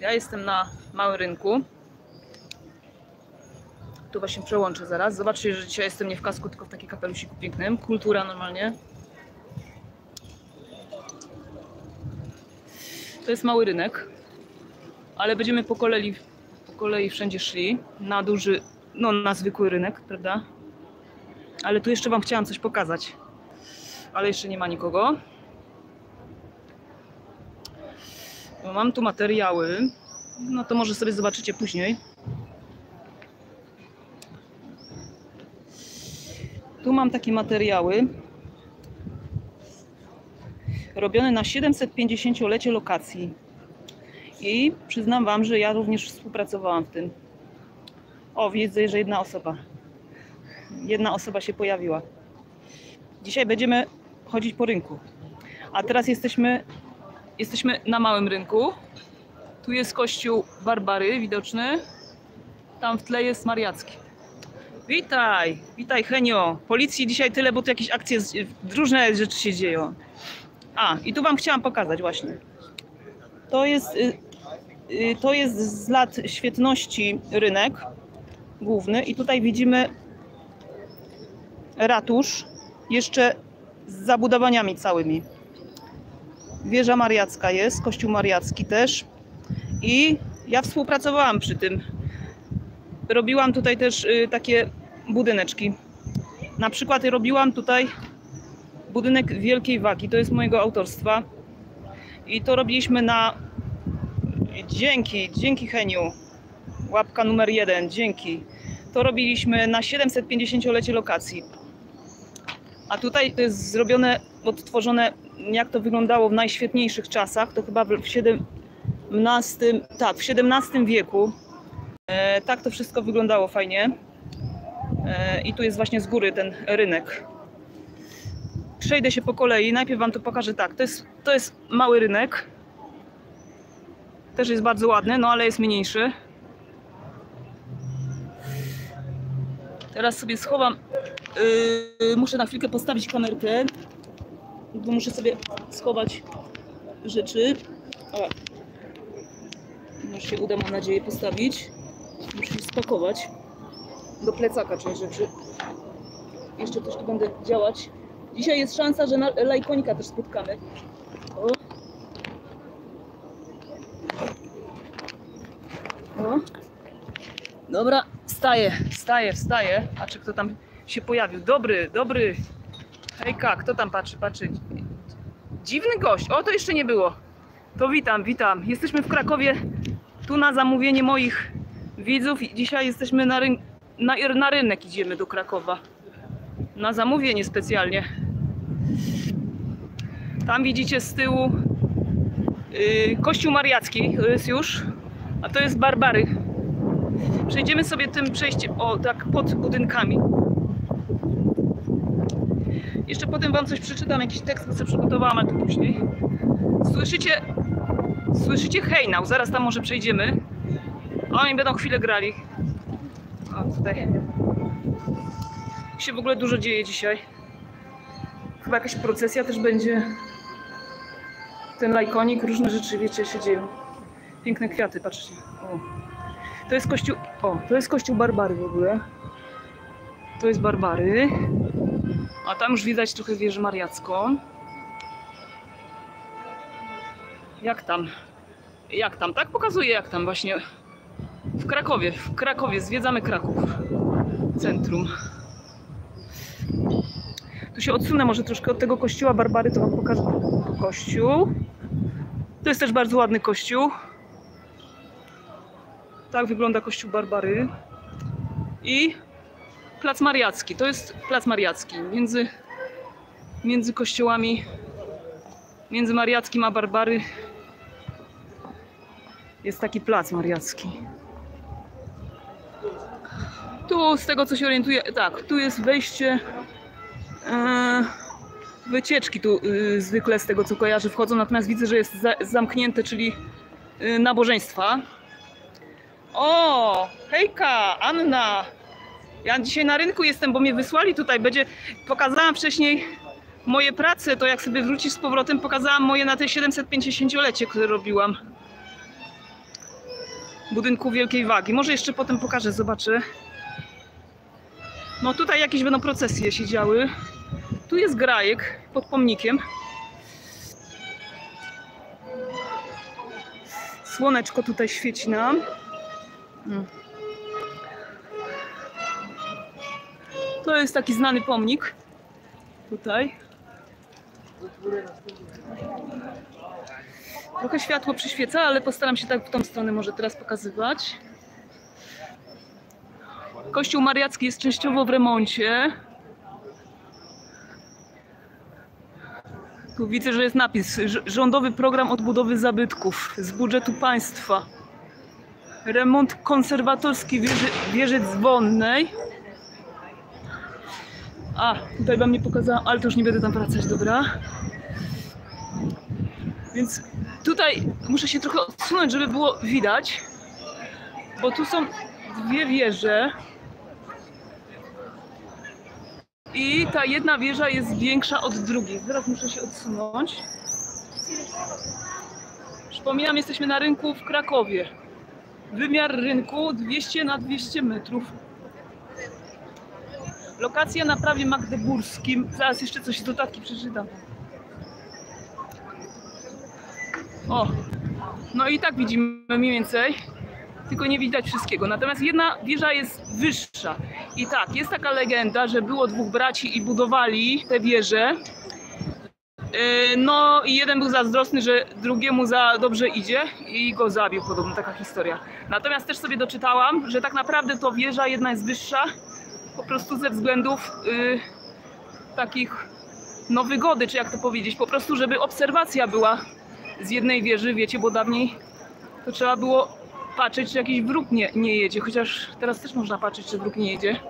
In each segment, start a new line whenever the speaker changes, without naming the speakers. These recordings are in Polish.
Ja jestem na Małym Rynku. Tu właśnie przełączę zaraz. Zobaczcie, że dzisiaj jestem nie w kasku, tylko w takim kapelusiku pięknym. Kultura normalnie. To jest Mały Rynek, ale będziemy po kolei wszędzie szli. Na duży, no na zwykły rynek, prawda? Ale tu jeszcze wam chciałam coś pokazać. Ale jeszcze nie ma nikogo. Bo mam tu materiały. No to może sobie zobaczycie później. Tu mam takie materiały robione na 750-lecie lokacji. I przyznam wam, że ja również współpracowałam w tym. O, widzę, że jedna osoba się pojawiła. Dzisiaj będziemy chodzić po rynku. A teraz jesteśmy na Małym Rynku. Tu jest kościół Barbary widoczny. Tam w tle jest Mariacki. Witaj Henio. Policji dzisiaj tyle, bo tu jakieś akcje, różne rzeczy się dzieją. I tu wam chciałam pokazać właśnie. To jest z lat świetności rynek główny i tutaj widzimy ratusz jeszcze z zabudowaniami całymi. Wieża Mariacka jest, kościół Mariacki też i ja współpracowałam przy tym. Robiłam tutaj też takie budyneczki. Na przykład robiłam tutaj budynek Wielkiej Wagi, to jest mojego autorstwa i to robiliśmy na... Dzięki Heniu, łapka numer 1, dzięki. To robiliśmy na 750-lecie lokacji. A tutaj to jest zrobione, odtworzone, jak to wyglądało w najświetniejszych czasach, to chyba w XVII wieku. Tak to wszystko wyglądało fajnie. I tu jest właśnie z góry ten rynek. Przejdę się po kolei, najpierw wam to pokażę tak. To jest Mały Rynek. Też jest bardzo ładny, no ale jest mniejszy. Teraz sobie schowam. Muszę na chwilkę postawić kamerkę, bo muszę sobie schować rzeczy. Może się uda, mam nadzieję, postawić. Muszę się spakować do plecaka część rzeczy. Jeszcze też tu będę działać. Dzisiaj jest szansa, że na lajkonika też spotkamy. O. Dobra, wstaję. Patrzę, kto tam się pojawił. Dobry. Hejka, kto tam patrzy? Dziwny gość. O, to jeszcze nie było. To witam. Jesteśmy w Krakowie. Tu na zamówienie moich widzów. Dzisiaj jesteśmy na rynek idziemy do Krakowa. Na zamówienie specjalnie. Tam widzicie z tyłu kościół Mariacki. To jest już. A to jest Barbary. Przejdziemy sobie tym przejściem, tak pod budynkami. Jeszcze potem wam coś przeczytam, jakiś tekst, bo sobie przygotowałam, ale to później. Słyszycie hejnał, zaraz tam może przejdziemy. Oni będą chwilę grali. O, tutaj. Się w ogóle dużo dzieje dzisiaj. Chyba jakaś procesja też będzie. Ten lajkonik, różne rzeczy, wiecie, się dzieją. Piękne kwiaty, patrzcie. To jest kościół Barbary w ogóle. To jest Barbary. A tam już widać trochę wieżę Mariacką. Jak tam? Tak pokazuje jak tam właśnie w Krakowie. Zwiedzamy Kraków. Centrum. Tu się odsunę może troszkę od tego kościoła Barbary, to wam pokażę kościół. To jest też bardzo ładny kościół. Tak wygląda kościół Barbary. I Plac Mariacki. To jest Plac Mariacki. Między kościołami, między Mariackim a Barbary jest taki Plac Mariacki. Tu z tego co się orientuję, tak, tu jest wejście. Wycieczki tu zwykle z tego co kojarzę wchodzą, natomiast widzę, że jest zamknięte, czyli nabożeństwa. O, hejka, Anna! Ja dzisiaj na rynku jestem, bo mnie wysłali tutaj. Pokazałam wcześniej moje prace, to jak sobie wrócisz z powrotem, pokazałam moje na te 750-lecie, które robiłam. budynku wielkiej wagi. Może jeszcze potem pokażę, zobaczę. No tutaj jakieś będą procesje się działy. Tu jest grajek pod pomnikiem. Słoneczko tutaj świeci nam. To jest taki znany pomnik. Tutaj. Trochę światło przyświeca, ale postaram się tak w tą stronę może teraz pokazywać. Kościół Mariacki jest częściowo w remoncie. Tu widzę, że jest napis: Rządowy program odbudowy zabytków z budżetu państwa. Remont konserwatorski wieży dzwonnej. A, tutaj wam nie pokazałam, ale to już nie będę tam wracać, dobra. Więc tutaj muszę się trochę odsunąć, żeby było widać, bo tu są dwie wieże. I ta jedna wieża jest większa od drugiej. Teraz muszę się odsunąć. Przypominam, jesteśmy na rynku w Krakowie. Wymiar rynku 200 na 200 metrów. Lokacja na prawie magdeburskim. Zaraz jeszcze coś z dodatki przeczytam. O, no i tak widzimy mniej więcej, tylko nie widać wszystkiego. Natomiast jedna wieża jest wyższa. I tak, jest taka legenda, że było dwóch braci i budowali tę wieżę. No i jeden był zazdrosny, że drugiemu za dobrze idzie i go zabił, podobno taka historia. Natomiast też sobie doczytałam, że tak naprawdę to wieża jedna jest wyższa, po prostu ze względów takich, no wygody, czy jak to powiedzieć, po prostu żeby obserwacja była z jednej wieży, wiecie, bo dawniej to trzeba było patrzeć, czy jakiś wróg nie jedzie, chociaż teraz też można patrzeć, czy wróg nie jedzie.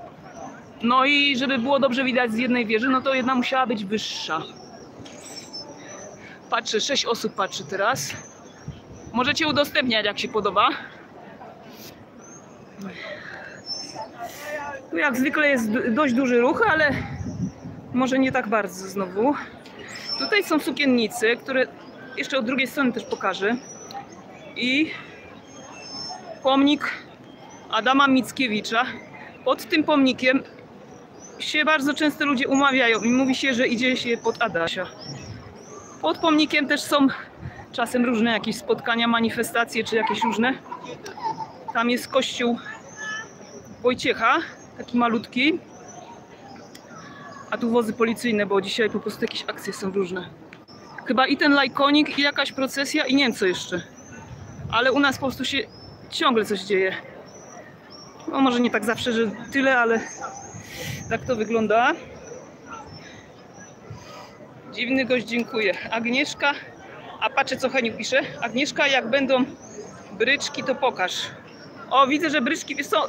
No i żeby było dobrze widać z jednej wieży, no to jedna musiała być wyższa. Patrzę, 6 osób patrzy teraz. Możecie udostępniać, jak się podoba. Tu jak zwykle jest dość duży ruch, ale może nie tak bardzo znowu. Tutaj są sukiennice, które jeszcze od drugiej strony też pokażę. I pomnik Adama Mickiewicza. Pod tym pomnikiem się bardzo często ludzie umawiają i mówi się, że idzie się pod Adasia. Pod pomnikiem też są czasem różne jakieś spotkania, manifestacje czy jakieś różne. Tam jest kościół Wojciecha, taki malutki. A tu wozy policyjne, bo dzisiaj po prostu jakieś akcje są różne. Chyba i ten lajkonik, i jakaś procesja, i nie wiem co jeszcze. Ale u nas po prostu się ciągle coś dzieje. No może nie tak zawsze, że tyle, ale tak to wygląda. Dziwny gość, dziękuję. Agnieszka, a patrzę co Heniu pisze. Agnieszka, jak będą bryczki, to pokaż. O, widzę, że bryczki, wiesz co,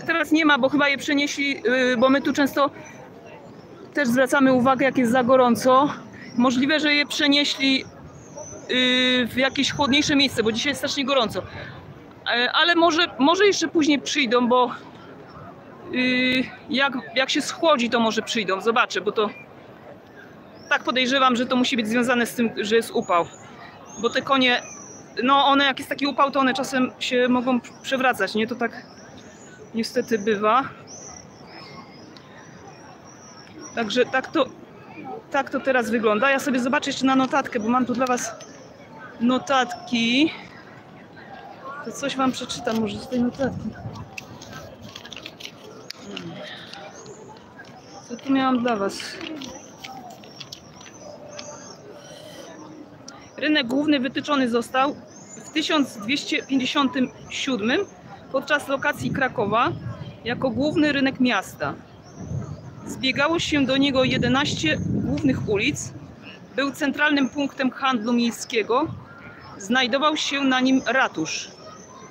teraz nie ma, bo chyba je przenieśli, bo my tu często też zwracamy uwagę, jak jest za gorąco. Możliwe, że je przenieśli w jakieś chłodniejsze miejsce, bo dzisiaj jest strasznie gorąco. Ale może jeszcze później przyjdą, bo jak się schłodzi, to może przyjdą. Zobaczę, bo to tak podejrzewam, że to musi być związane z tym, że jest upał. Bo te konie, no one jak jest taki upał, to one czasem się mogą przewracać, nie? To tak niestety bywa. Także tak to teraz wygląda. Ja sobie zobaczę jeszcze na notatkę, bo mam tu dla was notatki. To coś wam przeczytam może z tej notatki. Co tu miałam dla was? Rynek główny wytyczony został w 1257 podczas lokacji Krakowa jako główny rynek miasta. Zbiegało się do niego 11 głównych ulic, był centralnym punktem handlu miejskiego, znajdował się na nim ratusz.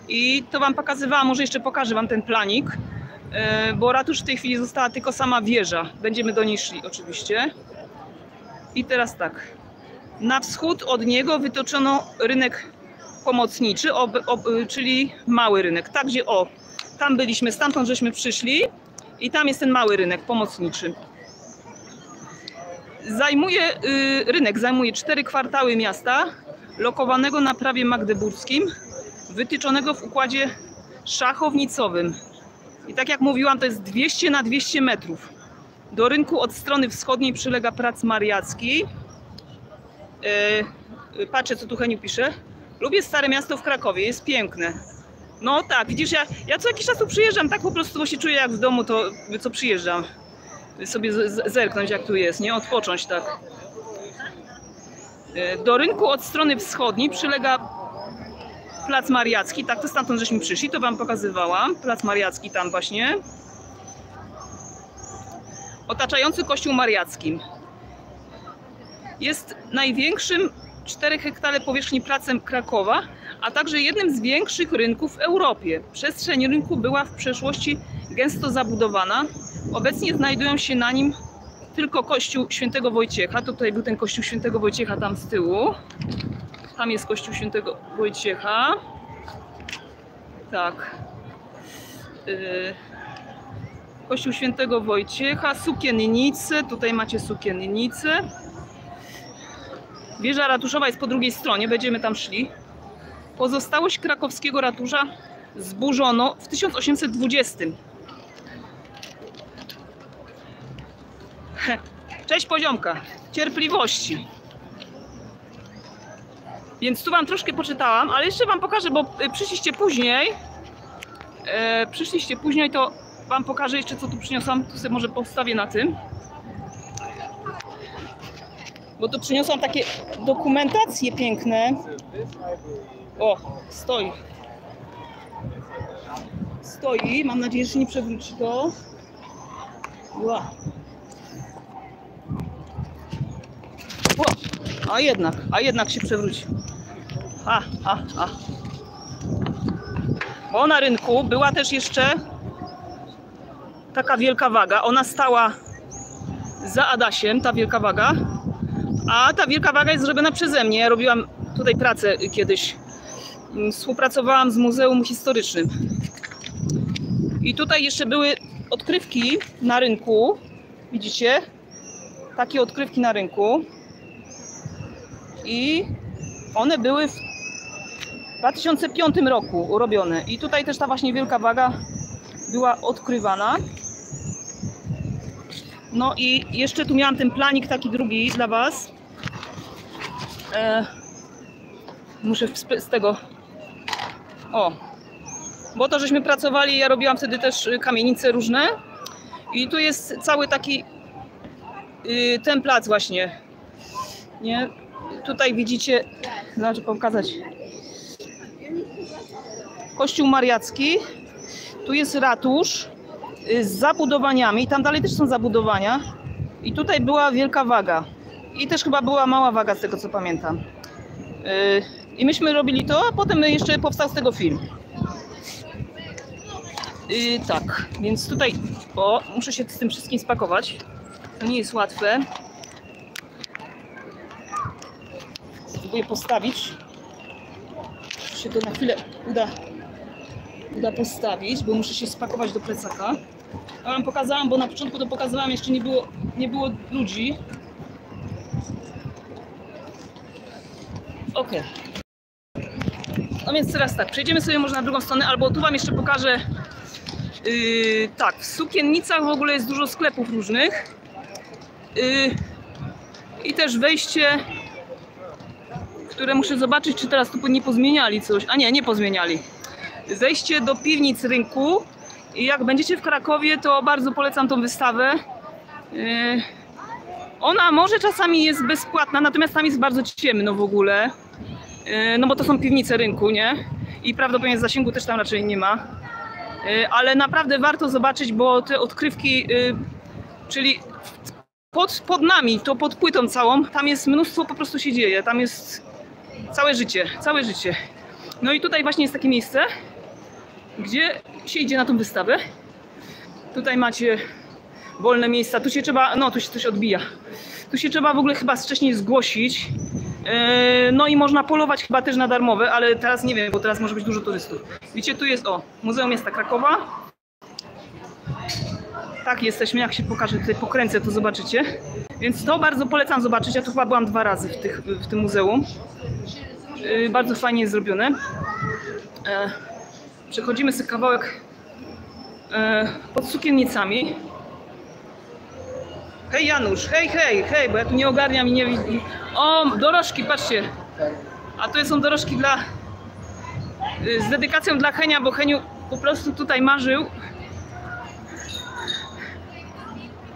I to wam pokazywałam, może jeszcze pokażę wam ten planik, bo ratusz w tej chwili została tylko sama wieża. Będziemy do niej szli oczywiście. I teraz tak. Na wschód od niego wytoczono rynek pomocniczy, czyli mały rynek. Tak, gdzie tam byliśmy, stamtąd żeśmy przyszli i tam jest ten mały rynek pomocniczy. Rynek zajmuje 4 kwartały miasta, lokowanego na prawie magdeburskim. wytyczonego w układzie szachownicowym. I tak jak mówiłam, to jest 200 na 200 metrów. Do rynku od strony wschodniej przylega Plac Mariacki. Patrzę, co tu Heniu pisze. Lubię Stare Miasto w Krakowie, jest piękne. No tak, widzisz, ja co jakiś czas tu przyjeżdżam, tak po prostu, bo się czuję jak w domu, to co przyjeżdżam. Sobie zerknąć, jak tu jest, nie? Odpocząć, tak. Do rynku od strony wschodniej przylega Plac Mariacki, tak, to stamtąd żeśmy przyszli, to wam pokazywałam. Plac Mariacki tam właśnie. Otaczający Kościół Mariackim. Jest największym 4 hektary powierzchni placem Krakowa, a także jednym z większych rynków w Europie. Przestrzeń rynku była w przeszłości gęsto zabudowana. Obecnie znajdują się na nim tylko Kościół Świętego Wojciecha. Tutaj był ten Kościół Świętego Wojciecha tam z tyłu. Tam jest Kościół Świętego Wojciecha. Tak. Kościół Świętego Wojciecha, sukiennice. Tutaj macie sukiennice. Wieża ratuszowa jest po drugiej stronie, będziemy tam szli. Pozostałość krakowskiego ratusza zburzono w 1820. Cześć poziomka, cierpliwości. Więc tu wam troszkę poczytałam, ale jeszcze wam pokażę, bo przyszliście później, to wam pokażę jeszcze, co tu przyniosłam. Tu sobie może postawię na tym. Bo tu przyniosłam takie dokumentacje piękne. O, stoi. Stoi, mam nadzieję, że nie przewróci to. Wow. A jednak się przewróci. Bo na rynku była też jeszcze taka wielka waga. Ona stała za Adasiem, ta wielka waga. A ta wielka waga jest zrobiona przeze mnie. Ja robiłam tutaj pracę kiedyś. Współpracowałam z Muzeum Historycznym. I tutaj jeszcze były odkrywki na rynku. Widzicie? Takie odkrywki na rynku. I one były w 2005 roku robione. I tutaj też ta właśnie wielka waga była odkrywana. No i jeszcze tu miałam ten planik taki drugi dla was. Muszę z tego... O! Bo to żeśmy pracowali, ja robiłam wtedy też kamienice różne. I tu jest cały taki ten plac właśnie. Nie? Tutaj widzicie, znaczy pokazać. Kościół Mariacki. Tu jest ratusz z zabudowaniami. Tam dalej też są zabudowania. I tutaj była wielka waga. I też chyba była mała waga, z tego co pamiętam. I myśmy robili to, a potem jeszcze powstał z tego film. Tak, więc tutaj... O, muszę się z tym wszystkim spakować. To nie jest łatwe. Spróbuję postawić. Czy się to na chwilę uda postawić, bo muszę się spakować do plecaka. Ja wam pokazałam, bo na początku to pokazywałam, jeszcze nie było ludzi. Ok. No więc teraz tak, przejdziemy sobie może na drugą stronę, albo tu wam jeszcze pokażę. Tak, w Sukiennicach w ogóle jest dużo sklepów różnych. I też wejście, które muszę zobaczyć, czy teraz tu nie pozmieniali coś. A nie pozmieniali. Zejście do piwnic rynku. I jak będziecie w Krakowie, to bardzo polecam tą wystawę. Ona może czasami jest bezpłatna, natomiast tam jest bardzo ciemno w ogóle. No bo to są piwnice rynku, nie? I prawdopodobnie zasięgu też tam raczej nie ma. Ale naprawdę warto zobaczyć, bo te odkrywki, czyli pod nami, to pod płytą całą, tam jest mnóstwo, po prostu się dzieje. Tam jest całe życie. No i tutaj właśnie jest takie miejsce, gdzie się idzie na tą wystawę. Tutaj macie wolne miejsca, tu się trzeba, no tu się coś odbija. Tu się trzeba w ogóle chyba wcześniej zgłosić. No i można polować chyba też na darmowe, ale teraz nie wiem, bo teraz może być dużo turystów. Widzicie, tu jest, Muzeum Miasta Krakowa. Tak, jesteśmy, jak się pokaże, tutaj pokręcę, to zobaczycie. Więc to bardzo polecam zobaczyć, ja tu chyba byłam 2 razy w tym muzeum. Bardzo fajnie jest zrobione. Przechodzimy sobie kawałek pod sukiennicami. Hej Janusz, hej, bo ja tu nie ogarniam i nie widzę. O, dorożki, patrzcie. A to są dorożki z dedykacją dla Henia, bo Heniu po prostu tutaj marzył.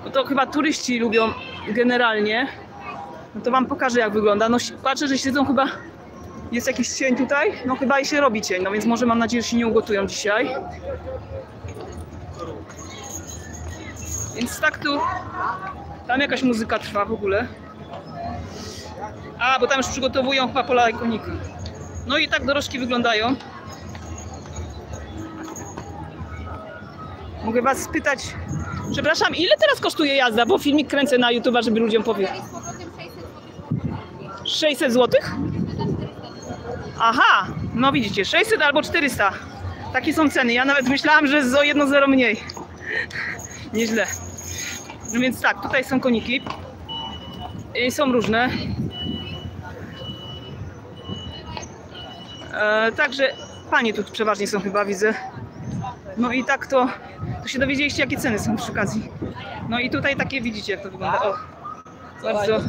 Bo to chyba turyści lubią generalnie. No to wam pokażę, jak wygląda. No patrzę, że siedzą chyba... Jest jakiś cień tutaj? No chyba i się robi cień, no więc może mam nadzieję, że się nie ugotują dzisiaj. Więc tak tu... Tam jakaś muzyka trwa w ogóle. A, bo tam już przygotowują chyba pola ikonika. No i tak dorożki wyglądają. Mogę was spytać... Przepraszam, ile teraz kosztuje jazda? Bo filmik kręcę na YouTube, żeby ludziom powiedzieć. 600 zł? Aha, no widzicie, 600 albo 400. Takie są ceny. Ja nawet myślałam, że jest o 1 zero mniej. Nieźle. No więc tak, tutaj są koniki. I są różne. Także panie tu przeważnie są chyba, widzę. No i tak to się dowiedzieliście, jakie ceny są przy okazji. No i tutaj takie widzicie, jak to wygląda. O, bardzo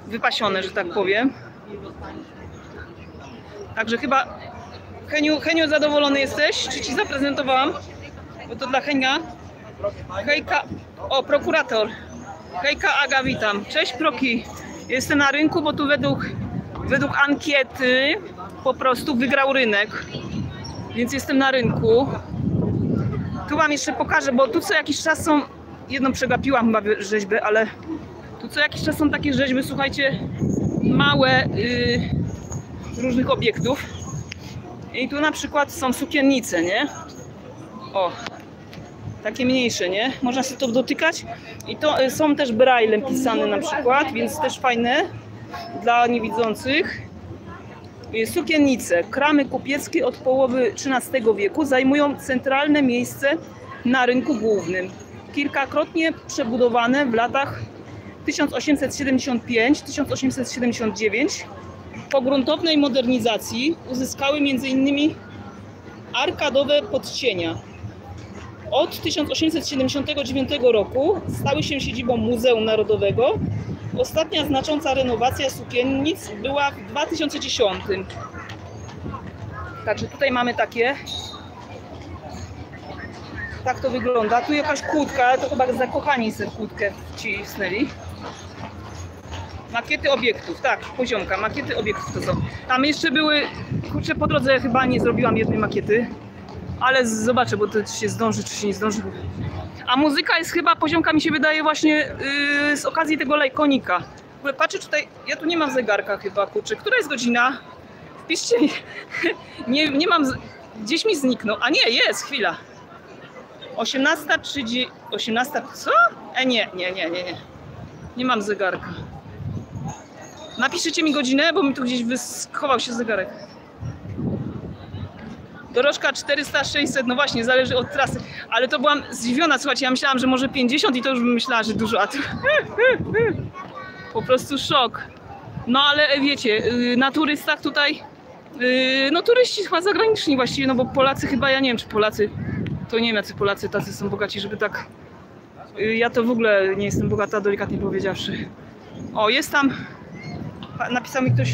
wypasione, że tak powiem. Także chyba Heniu zadowolony jesteś? Czy ci zaprezentowałam? Bo to dla Henia. Hejka, o prokurator. Hejka Aga, witam. Cześć Proki. Jestem na rynku, bo tu według ankiety po prostu wygrał rynek. Więc jestem na rynku. Tu wam jeszcze pokażę, bo tu co jakiś czas są, jedną przegapiłam chyba rzeźbę, ale tu co jakiś czas są takie rzeźby, słuchajcie, małe różnych obiektów. I tu na przykład są sukiennice, nie? O, takie mniejsze, nie? Można sobie to dotykać. I to są też braillem pisane na przykład, więc też fajne dla niewidzących. Sukiennice, kramy kupieckie od połowy XIII wieku zajmują centralne miejsce na rynku głównym. Kilkakrotnie przebudowane w latach 1875-1879 po gruntownej modernizacji uzyskały m.in. arkadowe podcienia. Od 1879 roku stały się siedzibą Muzeum Narodowego. Ostatnia znacząca renowacja sukiennic była w 2010. Także tutaj mamy takie. Tak to wygląda. Tu jakaś kłódka, to chyba zakochani sobie kłódkę wcisnęli. Makiety obiektów, tak, poziomka, makiety obiektów to są. Tam jeszcze były, kurczę, po drodze chyba nie zrobiłam jednej makiety, ale zobaczę, bo to się zdąży, czy się nie zdąży. A muzyka jest chyba, poziomka mi się wydaje właśnie z okazji tego lajkonika. W ogóle patrzę tutaj, ja tu nie mam zegarka chyba, kurczę, która jest godzina? Wpiszcie mi, nie mam, gdzieś mi zniknął, a nie, jest, chwila. 18:30, 18, co? Nie. Nie mam zegarka. Napiszcie mi godzinę, bo mi tu gdzieś schował się zegarek. Dorożka 400-600, no właśnie, zależy od trasy. Ale to byłam zdziwiona, słuchajcie, ja myślałam, że może 50 i to już bym myślała, że dużo, a to... Po prostu szok. No ale wiecie, na turystach tutaj, no turyści chyba zagraniczni właściwie, no bo Polacy chyba, ja nie wiem, czy Polacy, to nie wiem, jacy Polacy tacy są bogaci, żeby tak... Ja to w ogóle nie jestem bogata, delikatnie powiedziawszy. O, jest tam, napisał mi ktoś...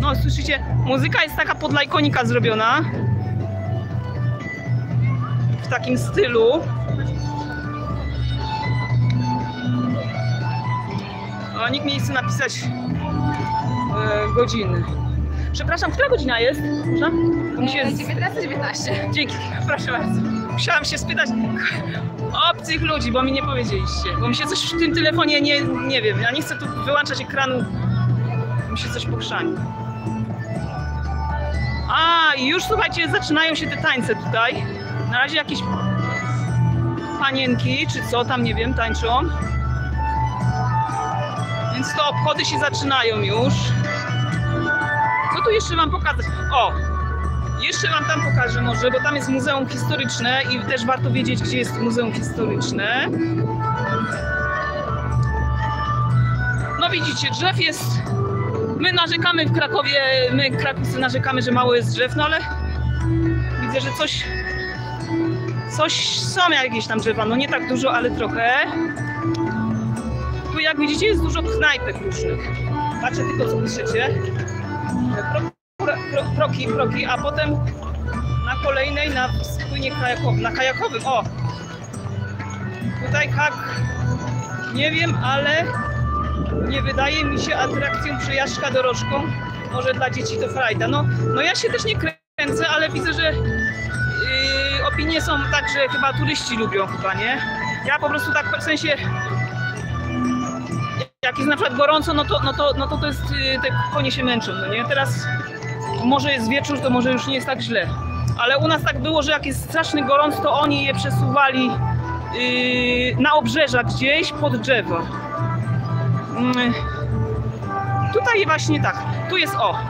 No, słyszycie, muzyka jest taka pod lajkonika zrobiona. W takim stylu. O, nikt mi nie chce napisać godziny. Przepraszam, która godzina jest? Proszę?
19:19.
Dzięki, proszę bardzo. Musiałam się spytać obcych ludzi, bo mi nie powiedzieliście. Bo mi się coś w tym telefonie nie wiem. Ja nie chcę tu wyłączać ekranu. Mi się coś pochrzani. A, i już słuchajcie, zaczynają się te tańce tutaj. Na razie jakieś panienki, czy co tam, nie wiem, tańczą. Więc to obchody się zaczynają już. Co tu jeszcze wam pokazać? O! Jeszcze wam tam pokażę może, bo tam jest muzeum historyczne i też warto wiedzieć, gdzie jest muzeum historyczne. No widzicie, drzew jest... My narzekamy w Krakowie, my krakowscy narzekamy, że mało jest drzew, no ale widzę, że coś są jakieś tam drzewa, no nie tak dużo, ale trochę. Tu jak widzicie jest dużo knajpek różnych. Patrzę tylko co piszecie. Proki, a potem na kolejnej, na spłynie kajakowym, na kajakowym, o! Tutaj hak, nie wiem, ale nie wydaje mi się atrakcją przejażdżka dorożką. Może dla dzieci to frajda. No ja się też nie kręcę, ale widzę, że opinie są tak, że chyba turyści lubią chyba, nie? Ja po prostu tak w sensie, jak jest na przykład gorąco, no to jest, te konie się męczą, no nie? Teraz może jest wieczór, to może już nie jest tak źle. Ale u nas tak było, że jak jest straszny gorąco, to oni je przesuwali na obrzeża gdzieś pod drzewa. Tutaj właśnie tak,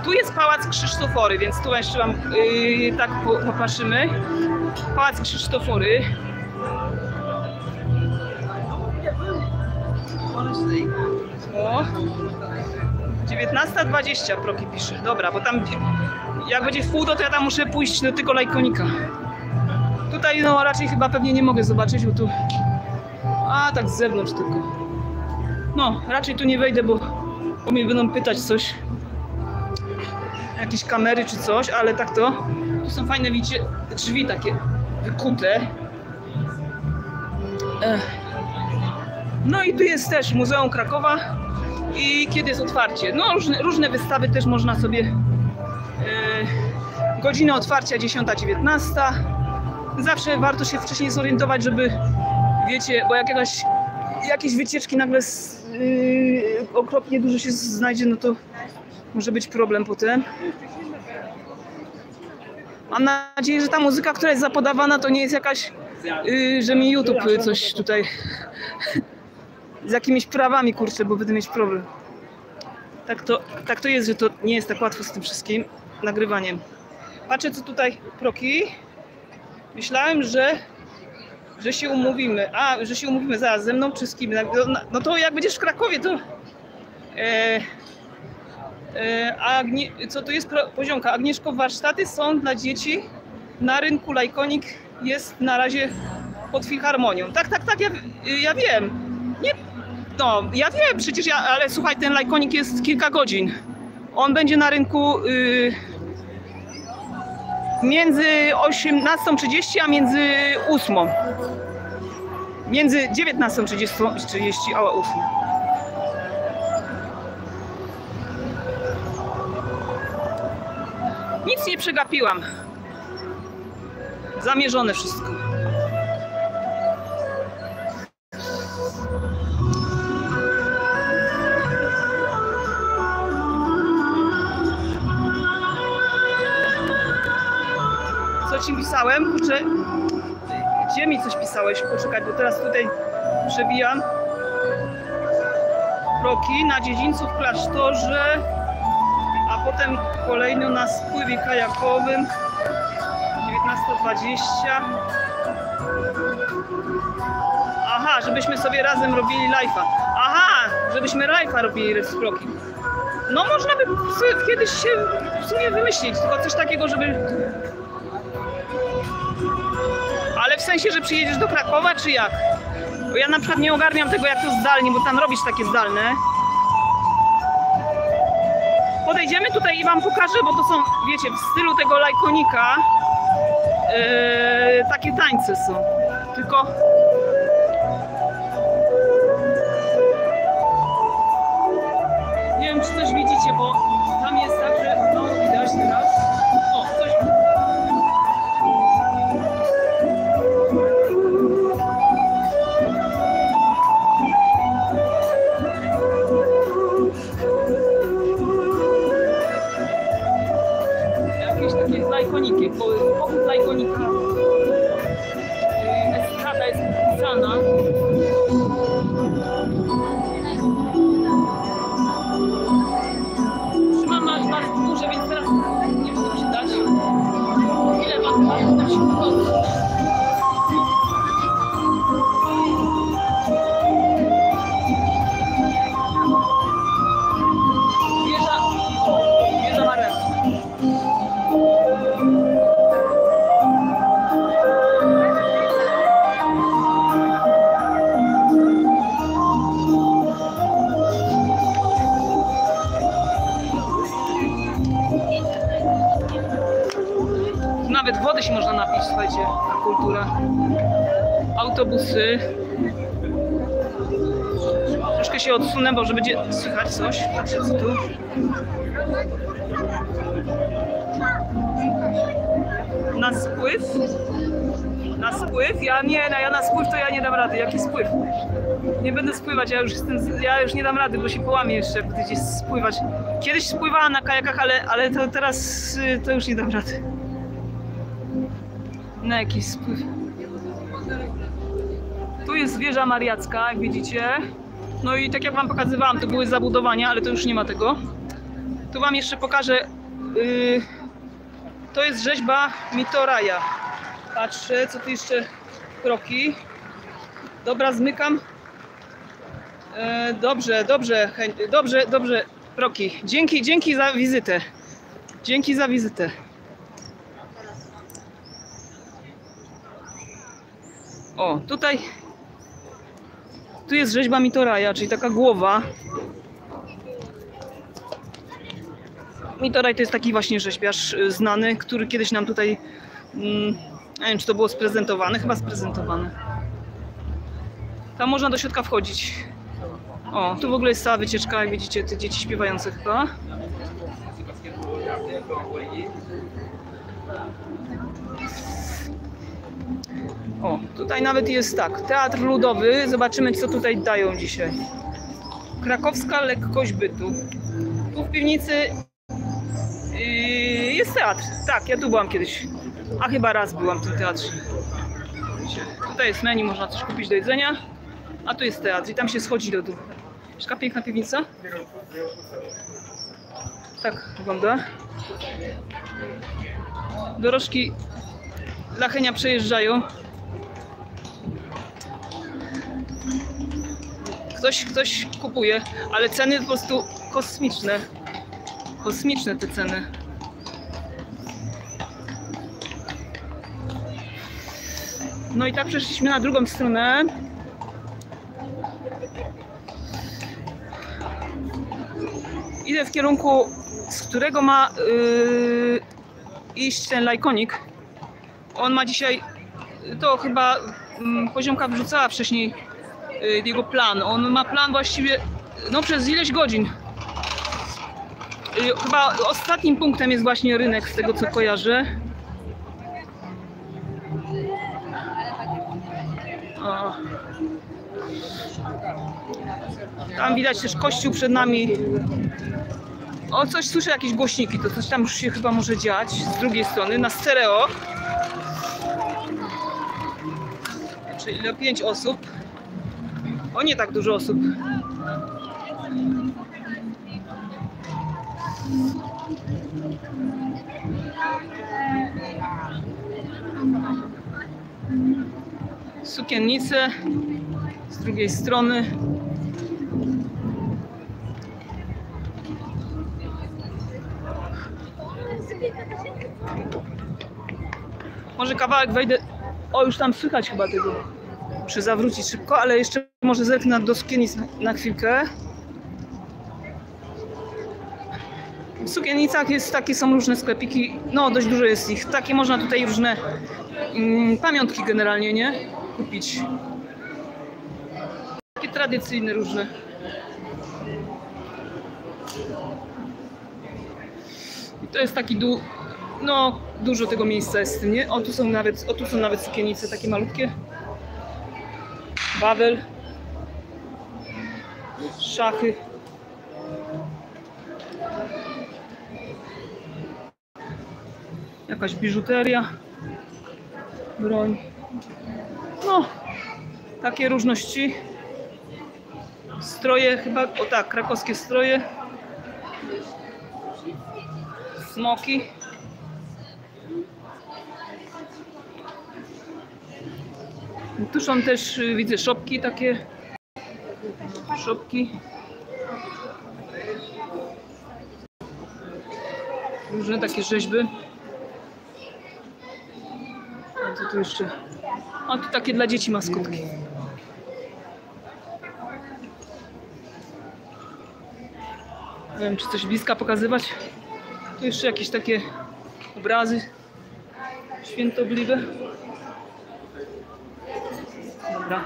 tu jest Pałac Krzysztofory, więc tu jeszcze wam tak popatrzymy. Pałac Krzysztofory. O, 19:20 proki pisze. Dobra, bo tam jak będzie w pół, to ja tam muszę pójść do tego lajkonika. Tutaj no raczej chyba pewnie nie mogę zobaczyć, bo tu... A tak z zewnątrz tylko. No, raczej tu nie wejdę, bo mnie będą pytać coś. Jakieś kamery czy coś, ale tak to... Tu są fajne, widzicie, drzwi takie wykute. No i tu jest też Muzeum Krakowa. I kiedy jest otwarcie? No różne wystawy też można sobie... Godzina otwarcia 10:19. Zawsze warto się wcześniej zorientować, żeby... Wiecie, bo jak jakieś wycieczki nagle okropnie dużo się znajdzie, no to może być problem potem. Mam nadzieję, że ta muzyka, która jest zapodawana, to nie jest jakaś, że mi YouTube coś tutaj z jakimiś prawami, kurczę, bo będę mieć problem. Tak to jest, że to nie jest tak łatwo z tym wszystkim nagrywaniem. Patrzę, co tutaj proki. Myślałem, że się umówimy. Że się umówimy zaraz ze mną czy z kim? No to jak będziesz w Krakowie, to... co to jest poziomka? Agnieszko, warsztaty są dla dzieci na rynku Lajkonik jest na razie pod Filharmonią. Tak, ja wiem. Nie, no, ja wiem przecież, ale słuchaj, ten Lajkonik jest kilka godzin. On będzie na rynku między 18:30 a między 8. Między 19:30 a 8. Nic nie przegapiłam. Zamierzone wszystko. Co ci pisałem? Kurczę, gdzie mi coś pisałeś? Poczekaj, bo teraz tutaj przewijam. Proki na dziedzińcu w klasztorze, a potem kolejno na spływie kajakowym 19:20. Aha, żebyśmy sobie razem robili live'a. Aha, żebyśmy live'a robili z proki. No można by kiedyś się w sumie wymyślić, tylko coś takiego, żeby... Ale w sensie, że przyjedziesz do Krakowa, czy jak? Bo ja na przykład nie ogarniam tego, jak to zdalnie, bo tam robisz takie zdalne. Podejdziemy tutaj i wam pokażę, bo to są, wiecie, w stylu tego Lajkonika takie tańce są. Tylko... Nie wiem, czy coś widzicie, bo tam jest tak, że no widać teraz. O, coś... Jakieś takie Lajkoniki, pochód Lajkonika. Estrada jest podpisana. Trzymam was w górze, więc teraz nie mogę się dać. Chwilę mam się wychodzę. nawet wody się można napić, słuchajcie, kultura. Autobusy. Troszkę się odsunę, bo że będzie słychać coś. Patrzcie, co tu. Na spływ? Na spływ? Ja na spływ to ja nie dam rady. Jaki spływ? Nie będę spływać, ja już nie dam rady, bo się połamię jeszcze, jak gdzieś spływać. Kiedyś spływałam na kajakach, ale to teraz to już nie dam rady. Na jakiś spływ. Tu jest wieża mariacka, jak widzicie. No i tak jak wam pokazywałam, to były zabudowania, ale to już nie ma tego. Tu wam jeszcze pokażę. To jest rzeźba Mitoraja. Patrzę, co tu jeszcze kroki. Dobra, zmykam. Dobrze, kroki. Dzięki za wizytę. Dzięki za wizytę. O, tutaj. Tu jest rzeźba Mitoraja, czyli taka głowa. Mitoraj to jest taki właśnie rzeźbiarz znany, który kiedyś nam tutaj, nie wiem czy to było sprezentowane, chyba sprezentowane. Tam można do środka wchodzić. O, tu w ogóle jest cała wycieczka, jak widzicie, te dzieci śpiewające chyba. O, tutaj nawet jest tak, teatr ludowy, zobaczymy co tutaj dają dzisiaj. Krakowska lekkość bytu. Tu w piwnicy jest teatr, tak, ja tu byłam kiedyś, a chyba raz byłam w tym teatrze. Tutaj jest menu, można coś kupić do jedzenia, a tu jest teatr i tam się schodzi do dół. Taka piękna piwnica. Tak wygląda. Dorożki dla Henia przejeżdżają. Ktoś kupuje, ale ceny po prostu kosmiczne. Kosmiczne te ceny. No i tak przeszliśmy na drugą stronę. Idę w kierunku, z którego ma iść ten lajkonik. On ma dzisiaj, to chyba Poziomka wrzucała wcześniej jego plan. On ma plan właściwie no przez ileś godzin. Chyba ostatnim punktem jest właśnie rynek, z tego co kojarzę. O. Tam widać też kościół przed nami. O, coś słyszę, jakieś głośniki, to coś tam już się chyba może dziać. Z drugiej strony, na stereo. Czyli ile? 5 osób. O, nie tak dużo osób. Sukiennice z drugiej strony. Może kawałek wejdę. O, już tam słychać chyba tego. Muszę zawrócić szybko, ale jeszcze może zerknę do sukiennic na chwilkę. W sukienicach jest takie, są różne sklepiki, no dość dużo jest ich. Takie można tutaj różne pamiątki generalnie, nie? Kupić. Takie tradycyjne różne. I to jest taki no dużo tego miejsca jest z tym, nie? O, tu są nawet sukiennice takie malutkie. Wawel. Szachy. Jakaś biżuteria. Broń. No, takie różności. Stroje chyba, o tak, krakowskie stroje. Smoki. Tu są też, widzę, szopki takie. Szopki. Różne takie rzeźby. A co tu jeszcze? A tu takie dla dzieci maskotki. Nie wiem, czy coś bliska pokazywać. Tu jeszcze jakieś takie obrazy. świętobliwe. Dobra.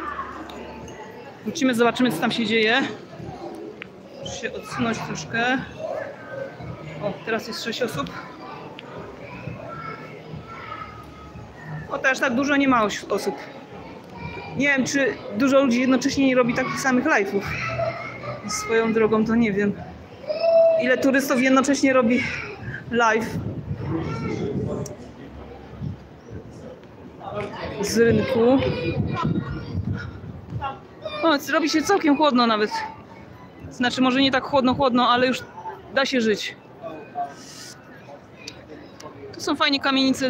Wrócimy, zobaczymy, co tam się dzieje. Muszę się odsunąć troszkę. O, teraz jest 6 osób. O, też tak dużo nie ma osób. Nie wiem, czy dużo ludzi jednocześnie nie robi takich samych live'ów. Swoją drogą to nie wiem. Ile turystów jednocześnie robi live z rynku. O, robi się całkiem chłodno nawet. Znaczy może nie tak chłodno, ale już da się żyć. Tu są fajnie kamienice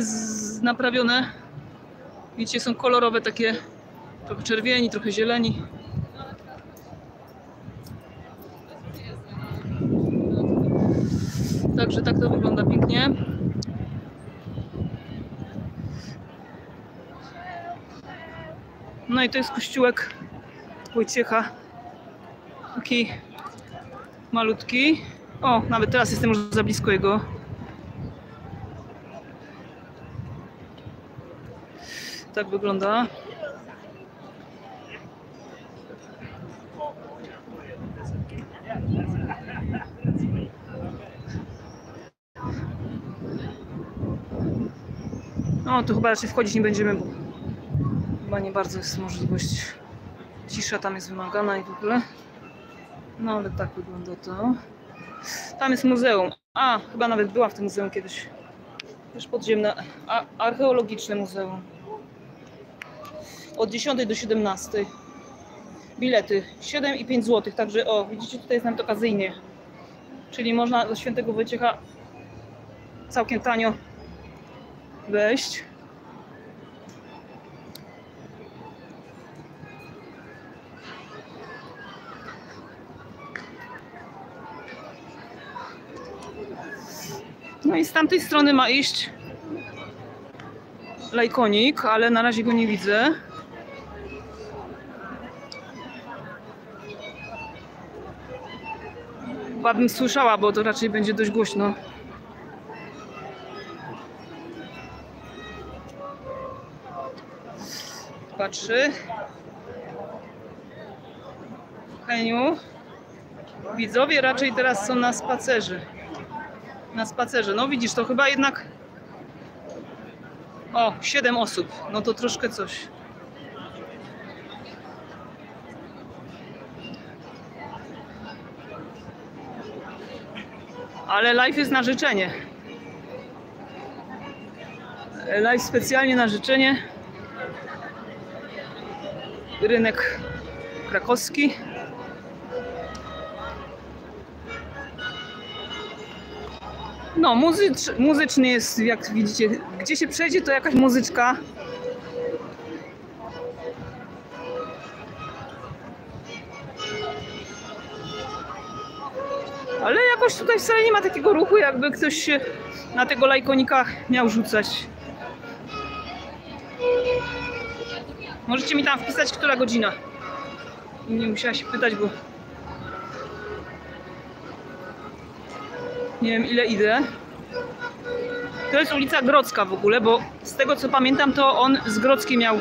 naprawione. Widzicie, są kolorowe takie, trochę czerwieni, trochę zieleni. Także tak to wygląda pięknie. No i to jest kościółek Wojciecha. Taki malutki. O, nawet teraz jestem już za blisko jego. Tak wygląda. No, tu chyba raczej wchodzić nie będziemy, bo chyba nie bardzo jest możliwość. Cisza tam jest wymagana i w ogóle. No, ale tak wygląda to. Tam jest muzeum. A, chyba nawet byłam w tym muzeum kiedyś. Też podziemne, archeologiczne muzeum. Od 10 do 17. Bilety 7 i 5 zł. Także o, widzicie, tutaj jest nawet okazyjnie. Czyli można do Świętego Wojciecha całkiem tanio wejść. No i z tamtej strony ma iść lajkonik, ale na razie go nie widzę. Chyba bym słyszała, bo to raczej będzie dość głośno. Patrzy. Heniu. Widzowie raczej teraz są na spacerze. Na spacerze. No widzisz, to chyba jednak... O, 7 osób. No to troszkę coś. Ale live jest na życzenie. Live specjalnie na życzenie. Rynek krakowski. No, muzyczny jest, jak widzicie. Gdzie się przejdzie, to jakaś muzyczka. Ale jakoś tutaj wcale nie ma takiego ruchu, jakby ktoś się na tego lajkonika miał rzucać. Możecie mi tam wpisać, która godzina. Nie musiała się pytać, bo nie wiem, ile idę. To jest ulica Grodzka w ogóle, bo z tego co pamiętam, to on z Grodzkiej miał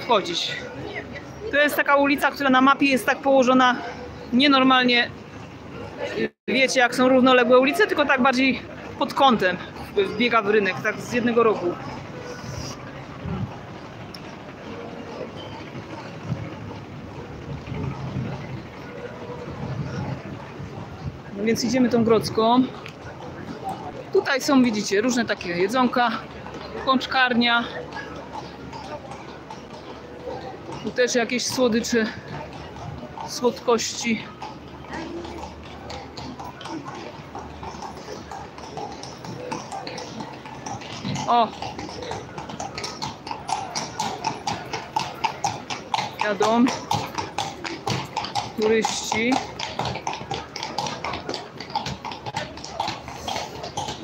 wchodzić. To jest taka ulica, która na mapie jest tak położona nienormalnie. Wiecie, jak są równoległe ulice, tylko tak bardziej pod kątem wbiega w rynek, tak z jednego rogu. No więc idziemy tą Grodzką. Tutaj są, widzicie, różne takie jedzonka, pączkarnia. Tu też jakieś słodycze, słodkości. O! Jadą turyści.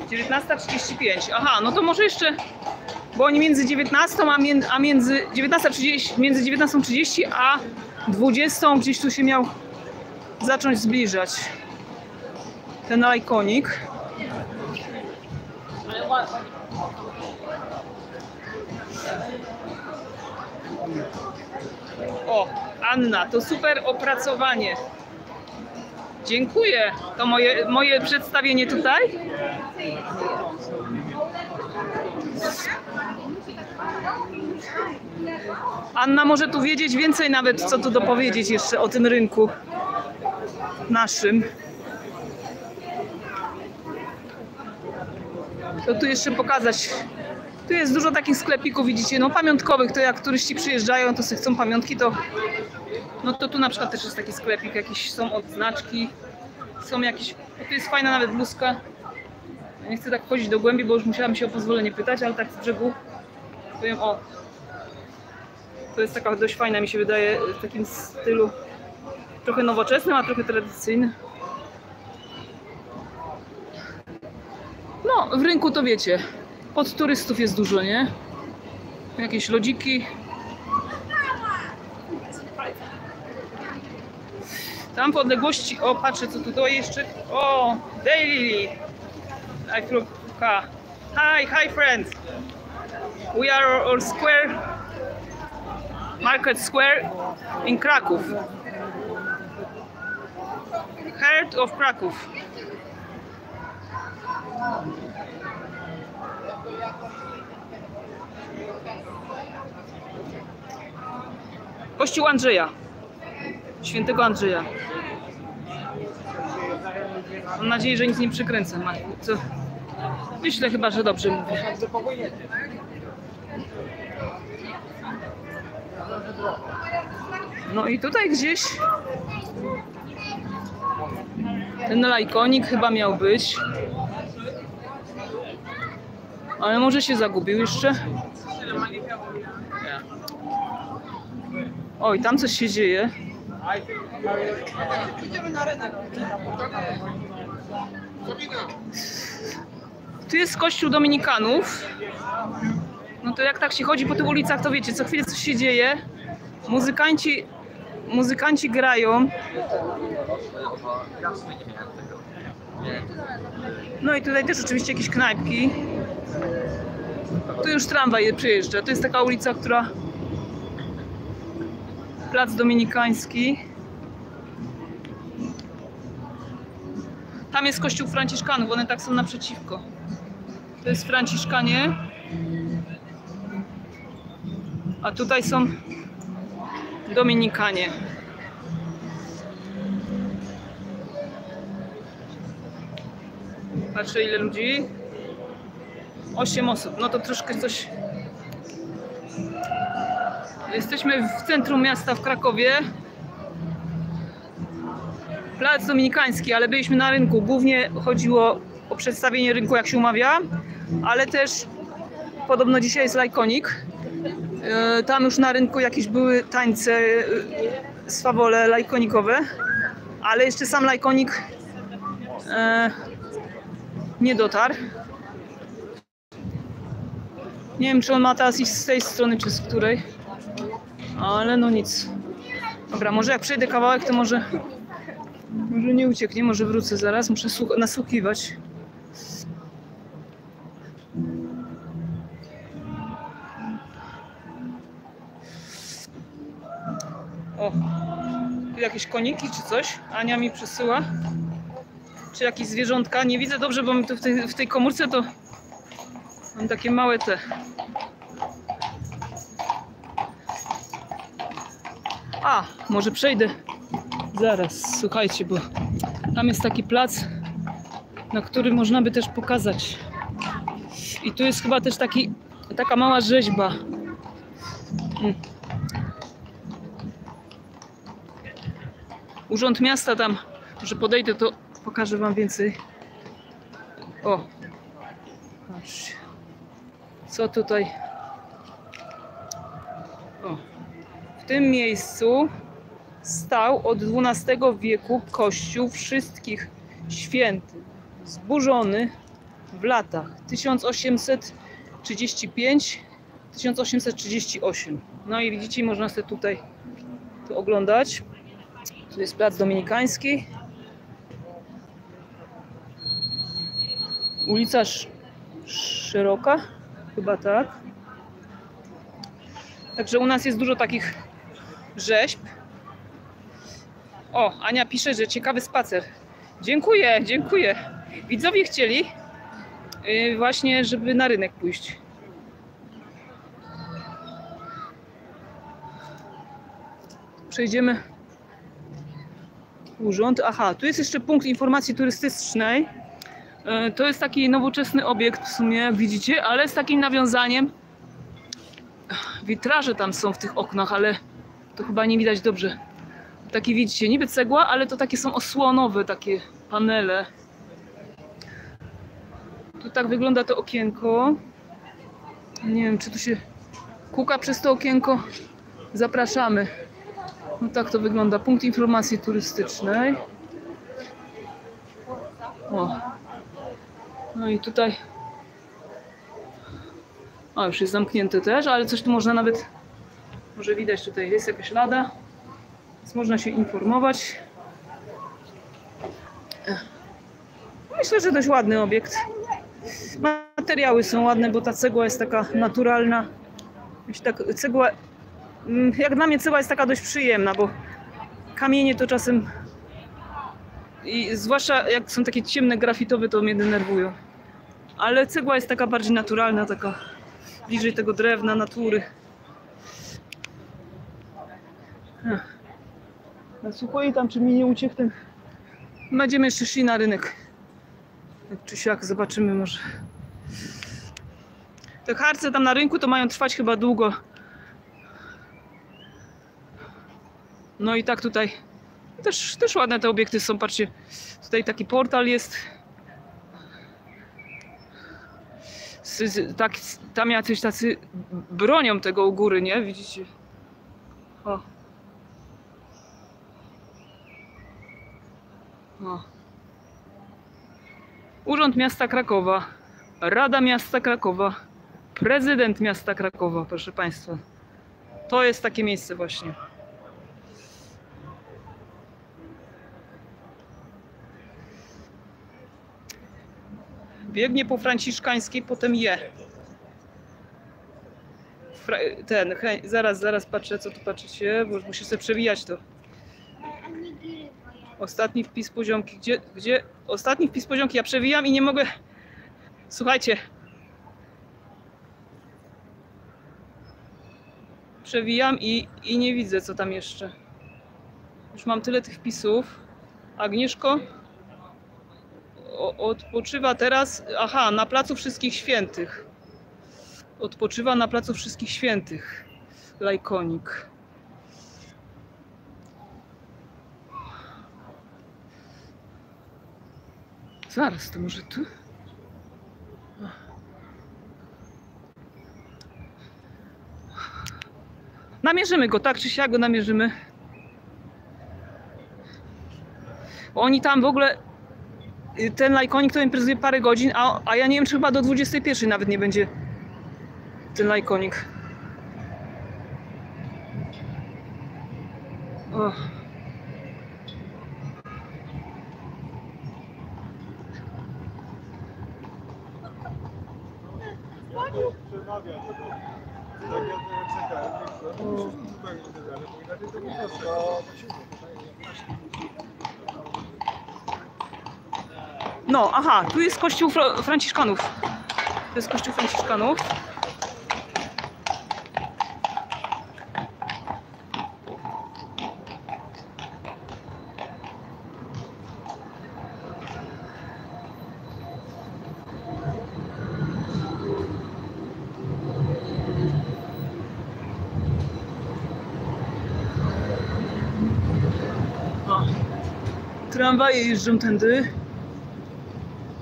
19:35. Aha, no to może jeszcze, bo oni między 19 a między 19:30, między 19:30 a 20 gdzieś tu się miał zacząć zbliżać ten lajkonik. O, Anna, to super opracowanie. Dziękuję. To moje przedstawienie tutaj. Anna może tu wiedzieć więcej nawet, co tu dopowiedzieć jeszcze o tym rynku naszym. To tu jeszcze pokazać. Tu jest dużo takich sklepików, widzicie, no pamiątkowych, to jak turyści przyjeżdżają, to sobie chcą pamiątki, to no to tu na przykład też jest taki sklepik, jakieś są odznaczki, są jakieś, no tu jest fajna nawet bluzka. Ja nie chcę tak wchodzić do głębi, bo już musiałam się o pozwolenie pytać, ale tak z brzegu powiem, o, to jest taka dość fajna, mi się wydaje, w takim stylu trochę nowoczesnym, a trochę tradycyjnym. No, w rynku to wiecie, pod turystów jest dużo, nie? Jakieś lodziki. Tam w odległości, o patrzę co tutaj jeszcze, o, Daily. Hi friends. We are on square, Market Square in Kraków. Heart of Kraków. Kościół Andrzeja, świętego Andrzeja. Mam nadzieję, że nic nie przekręcam. Co? Myślę chyba, że dobrze mówię. No i tutaj gdzieś ten lajkonik chyba miał być. Ale może się zagubił jeszcze. Oj, tam coś się dzieje. Tu jest kościół dominikanów. No to jak tak się chodzi po tych ulicach, to wiecie, co chwilę coś się dzieje. Muzykanci grają. No i tutaj też oczywiście jakieś knajpki. Tu już tramwaj przyjeżdża. To jest taka ulica, która... Plac Dominikański. Tam jest kościół Franciszkanów, one tak są naprzeciwko. To jest Franciszkanie. A tutaj są Dominikanie. Patrzę ile ludzi. 8 osób, no to troszkę coś... Jesteśmy w centrum miasta w Krakowie. Plac Dominikański, ale byliśmy na rynku. Głównie chodziło o przedstawienie rynku, jak się umawia, ale też podobno dzisiaj jest lajkonik. Tam już na rynku jakieś były tańce, swawole lajkonikowe, ale jeszcze sam lajkonik nie dotarł. Nie wiem, czy on ma teraz iść z tej strony, czy z której. Ale no nic. Dobra, może jak przejdę kawałek, to może nie ucieknie, może wrócę zaraz. Muszę nasłuchiwać. O, tu jakieś koniki czy coś? Ania mi przysyła. Czy jakieś zwierzątka? Nie widzę dobrze, bo tu w tej komórce to mam takie małe te. A, może przejdę zaraz, słuchajcie, bo tam jest taki plac, na który można by też pokazać. I tu jest chyba też taka mała rzeźba. Urząd Miasta tam, może podejdę, to pokażę wam więcej. O, patrzcie, co tutaj. O. W tym miejscu stał od XII wieku kościół wszystkich świętych, zburzony w latach 1835-1838. No i widzicie, można sobie tutaj to oglądać. Tu jest plac Dominikański. Ulica szeroka, chyba tak. Także u nas jest dużo takich rzeźb. O, Ania pisze, że ciekawy spacer. Dziękuję, dziękuję. Widzowie chcieli właśnie, żeby na rynek pójść. Przejdziemy. Urząd. Aha, tu jest jeszcze punkt informacji turystycznej. To jest taki nowoczesny obiekt w sumie, jak widzicie, ale z takim nawiązaniem. Witraże tam są w tych oknach, ale to chyba nie widać dobrze. Takie widzicie, niby cegła, ale to takie są osłonowe, takie panele. Tu tak wygląda to okienko. Nie wiem, czy tu się kuka przez to okienko. Zapraszamy. No tak to wygląda. Punkt informacji turystycznej. O. No i tutaj. O, już jest zamknięte też, ale coś tu można nawet. Może widać, tutaj jest jakaś lada. Więc można się informować. Myślę, że dość ładny obiekt. Materiały są ładne, bo ta cegła jest taka naturalna. Tak, cegła, jak dla mnie cegła jest taka dość przyjemna, bo kamienie to czasem, i zwłaszcza jak są takie ciemne, grafitowe, to mnie denerwują. Ale cegła jest taka bardziej naturalna, taka bliżej tego drewna, natury. Nasłuchuję tam, czy mi nie uciekł ten. Będziemy jeszcze szli na rynek. Jak czy siak, zobaczymy może. Te harce tam na rynku to mają trwać chyba długo. No i tak tutaj też ładne te obiekty są, patrzcie. Tutaj taki portal jest. Tak, tam jacyś tacy bronią tego u góry, nie? Widzicie? O. O. Urząd Miasta Krakowa, Rada Miasta Krakowa, Prezydent Miasta Krakowa, proszę Państwa. To jest takie miejsce właśnie. Biegnie po Franciszkańskiej, potem je. Zaraz patrzę, co tu patrzycie, bo już muszę sobie przewijać to. Ostatni wpis poziomki. Gdzie? Ostatni wpis poziomki. Ja przewijam i nie mogę. Słuchajcie. Przewijam i nie widzę, co tam jeszcze. Już mam tyle tych wpisów. Agnieszko odpoczywa teraz. Aha, na Placu Wszystkich Świętych. Odpoczywa na Placu Wszystkich Świętych. Lajkonik. Zaraz, to może tu? Namierzymy go, tak czy siak go namierzymy. Oni tam w ogóle, ten lajkonik to imprezuje parę godzin, a ja nie wiem, czy chyba do 21 nawet nie będzie ten lajkonik. O. No, aha, tu jest kościół Franciszkanów. To jest kościół Franciszkanów. Tramwaje jeżdżą tędy.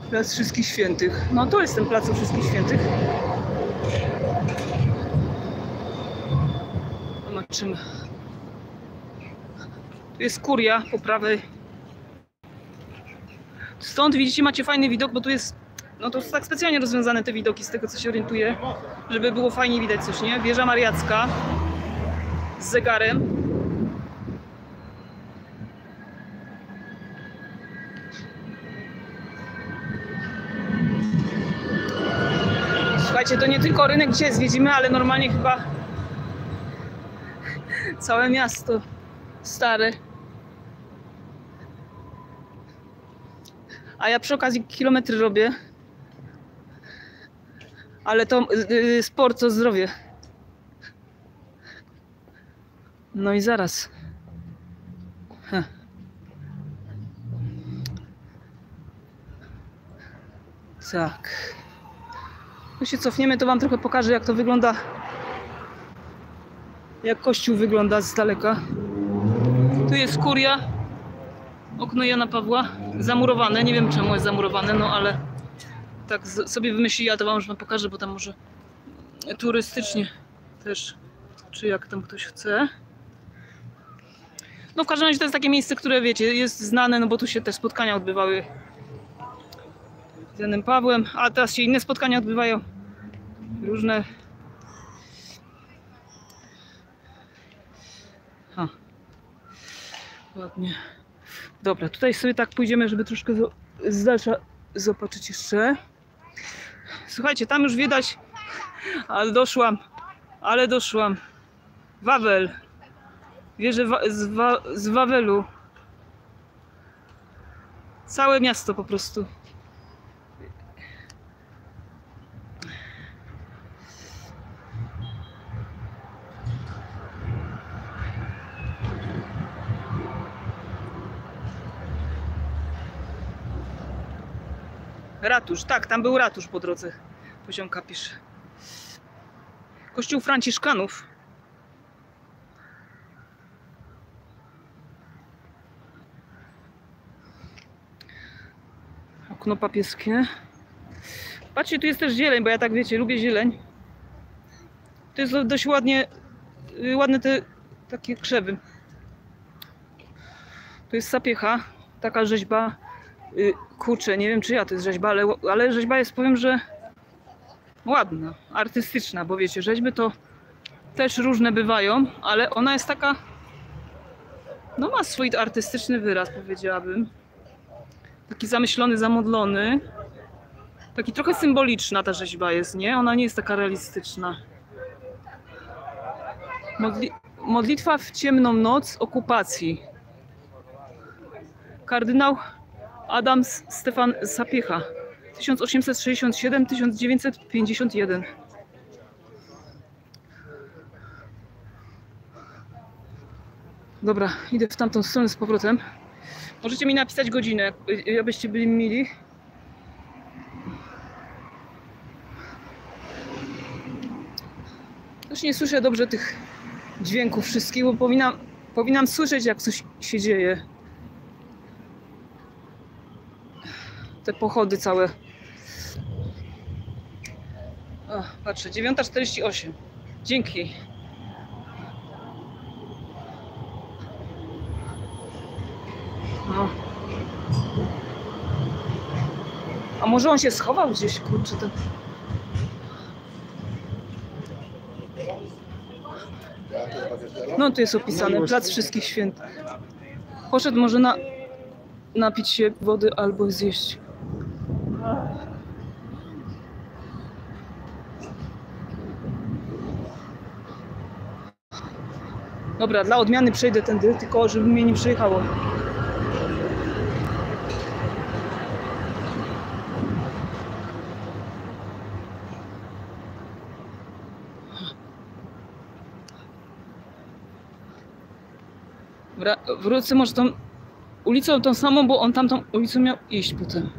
Plac Wszystkich Świętych. No to jest ten Plac Wszystkich Świętych. Zobaczymy. Tu jest kuria po prawej. Stąd widzicie, macie fajny widok, bo tu jest. No to są tak specjalnie rozwiązane te widoki, z tego co się orientuję, żeby było fajnie widać coś, nie? Wieża Mariacka z zegarem. Słuchajcie, to nie tylko rynek dzisiaj zwiedzimy, ale normalnie chyba Całe miasto stare. A ja przy okazji kilometry robię. Ale to sport to zdrowie. No i zaraz. Tak. Tu się cofniemy, to wam trochę pokażę, jak to wygląda. Jak kościół wygląda z daleka. Tu jest kuria. Okno Jana Pawła. Zamurowane. Nie wiem czemu jest zamurowane, no ale tak sobie wymyślili, ja to wam już wam pokażę, bo tam może turystycznie też, czy jak tam ktoś chce. No w każdym razie to jest takie miejsce, które wiecie, jest znane, no bo tu się te spotkania odbywały z Janem Pawłem, a teraz się inne spotkania odbywają. Różne. Ładnie. Dobra, tutaj sobie tak pójdziemy, żeby troszkę z dalsza zobaczyć jeszcze. Słuchajcie, tam już widać, ale doszłam. Wawel. Wieżę z Wawelu. Całe miasto po prostu. Ratusz, tak, tam był ratusz po drodze. Poziomka pisze. Kościół Franciszkanów. Okno papieskie. Patrzcie, tu jest też zieleń, bo ja tak wiecie, lubię zieleń. To jest dość ładne te takie krzewy. Tu jest sapiecha, taka rzeźba. Kurczę, nie wiem czy ja to jest rzeźba, ale rzeźba jest, powiem, że ładna, artystyczna, bo wiecie, rzeźby to też różne bywają, ale ona jest taka, no ma swój artystyczny wyraz, powiedziałabym. Taki zamyślony, zamodlony. Taki trochę symboliczna ta rzeźba jest, nie? Ona nie jest taka realistyczna. Modlitwa w ciemną noc okupacji. Kardynał Adam Stefan Sapiecha. 1867-1951. Dobra, idę w tamtą stronę z powrotem. Możecie mi napisać godzinę, abyście byli mili. Już nie słyszę dobrze tych dźwięków wszystkich, bo powinnam słyszeć, jak coś się dzieje. Te pochody całe. O, patrzę, 9:48. Dzięki. No. A może on się schował gdzieś, kurczę, ten... No tu jest opisane, Plac Wszystkich Świętych. Poszedł może napić się wody albo zjeść. Dobra, dla odmiany przejdę tędy, tylko żeby mnie nie przejechało. Dobra, wrócę może tą ulicą tą samą, bo on tamtą ulicą miał iść potem.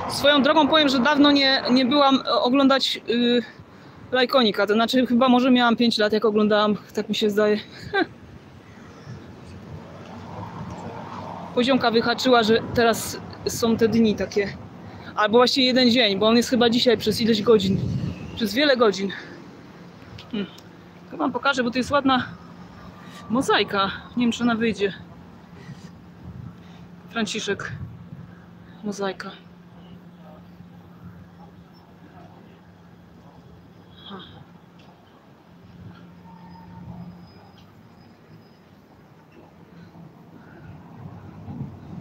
Swoją drogą powiem, że dawno nie byłam oglądać Lajkonika, to znaczy chyba może miałam 5 lat jak oglądałam, tak mi się zdaje. Poziomka wyhaczyła, że teraz są te dni takie. Albo właściwie jeden dzień, bo on jest chyba dzisiaj przez ileś godzin. Przez wiele godzin. To wam pokażę, bo to jest ładna mozaika. Nie wiem, czy ona wyjdzie. Franciszek. Mozaika.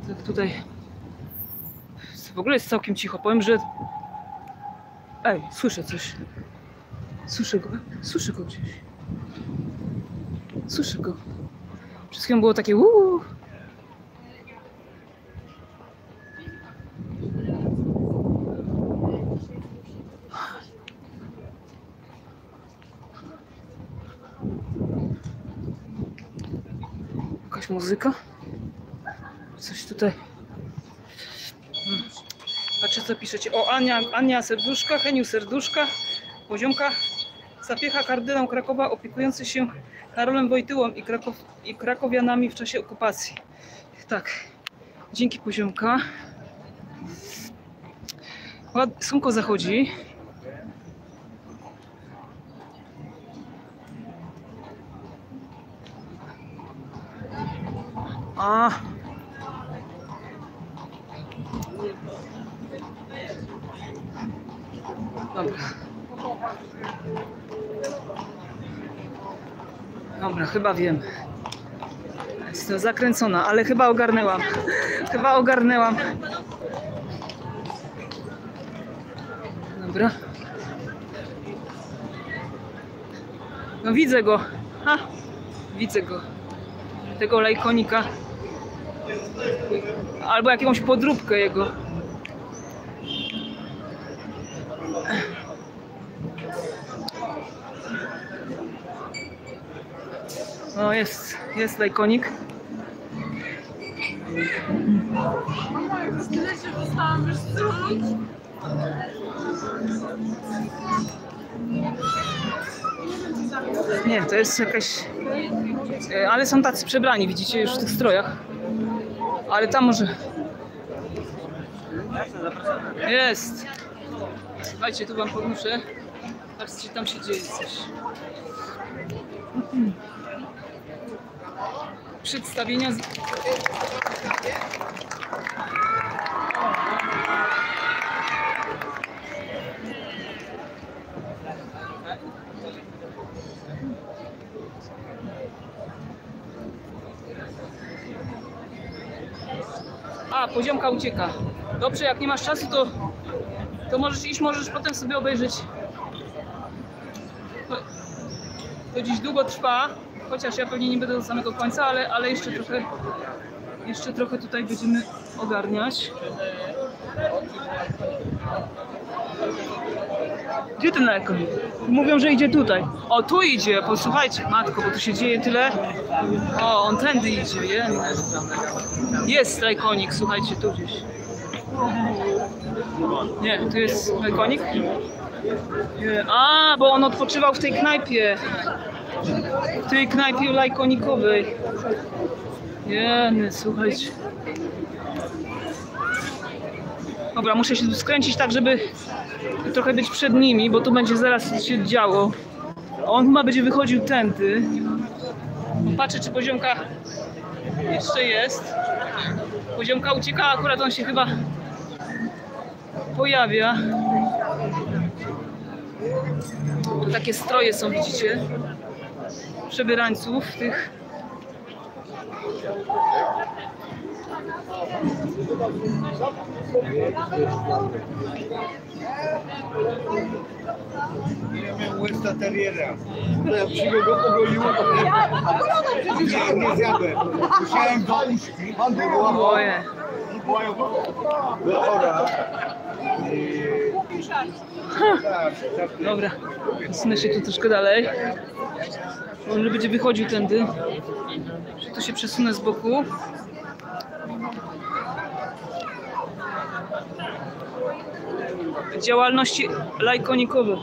Tak tutaj w ogóle jest całkiem cicho. Powiem, że... Ej, słyszę coś. Słyszę go gdzieś. Słyszę go. Przed chwilą było takie uuu. Jakaś muzyka? Coś tutaj. Patrzę, co piszecie. O, Ania serduszka, Heniu serduszka, Poziomka, Sapiecha, kardynał Krakowa opiekujący się Karolem Wojtyłą i krakowianami w czasie okupacji. Tak, dzięki Poziomka. Słonko zachodzi. A. Dobra. Dobra, chyba wiem. Jestem zakręcona, ale chyba ogarnęłam. Chyba ogarnęłam. Dobra. No widzę go. Ha! Widzę go. Tego lajkonika. Albo jakąś podróbkę jego. No jest lajkonik.
Tyle się dostałam już struć.
Nie, to jest jakaś... Ale są tacy przebrani, widzicie, już w tych strojach. Ale tam może... Jest! Słuchajcie, tu wam podnoszę. Patrzcie, tam się dzieje coś. Przedstawienia... A, Poziomka ucieka. Dobrze, jak nie masz czasu, to możesz iść, możesz potem sobie obejrzeć. To dziś długo trwa, chociaż ja pewnie nie będę do samego końca, ale jeszcze trochę tutaj będziemy ogarniać. Gdzie ten lajkonik? Mówią, że idzie tutaj. O, tu idzie, posłuchajcie, matko, bo tu się dzieje tyle. O, on tędy idzie, jest lajkonik, słuchajcie, tu gdzieś. Nie, tu jest lajkonik. A, bo on odpoczywał w tej knajpie. W tej knajpie lajkonikowej. Nie, słuchajcie. Dobra, muszę się tu skręcić tak, żeby trochę być przed nimi, bo tu będzie zaraz się działo. On chyba będzie wychodził tędy. Patrzę, czy Poziomka jeszcze jest. Poziomka ucieka, akurat on się chyba pojawia. Tu takie stroje są, widzicie? Przebierańców tych.
Łysta terriera. Ja przyjdę go ogoliło, nie zjadłem. Musiałem go uśpić.
Oje. Dobra, przesunę się tu troszkę dalej. On będzie wychodził tędy. Tu się przesunę z boku. Działalności lajkonikowe.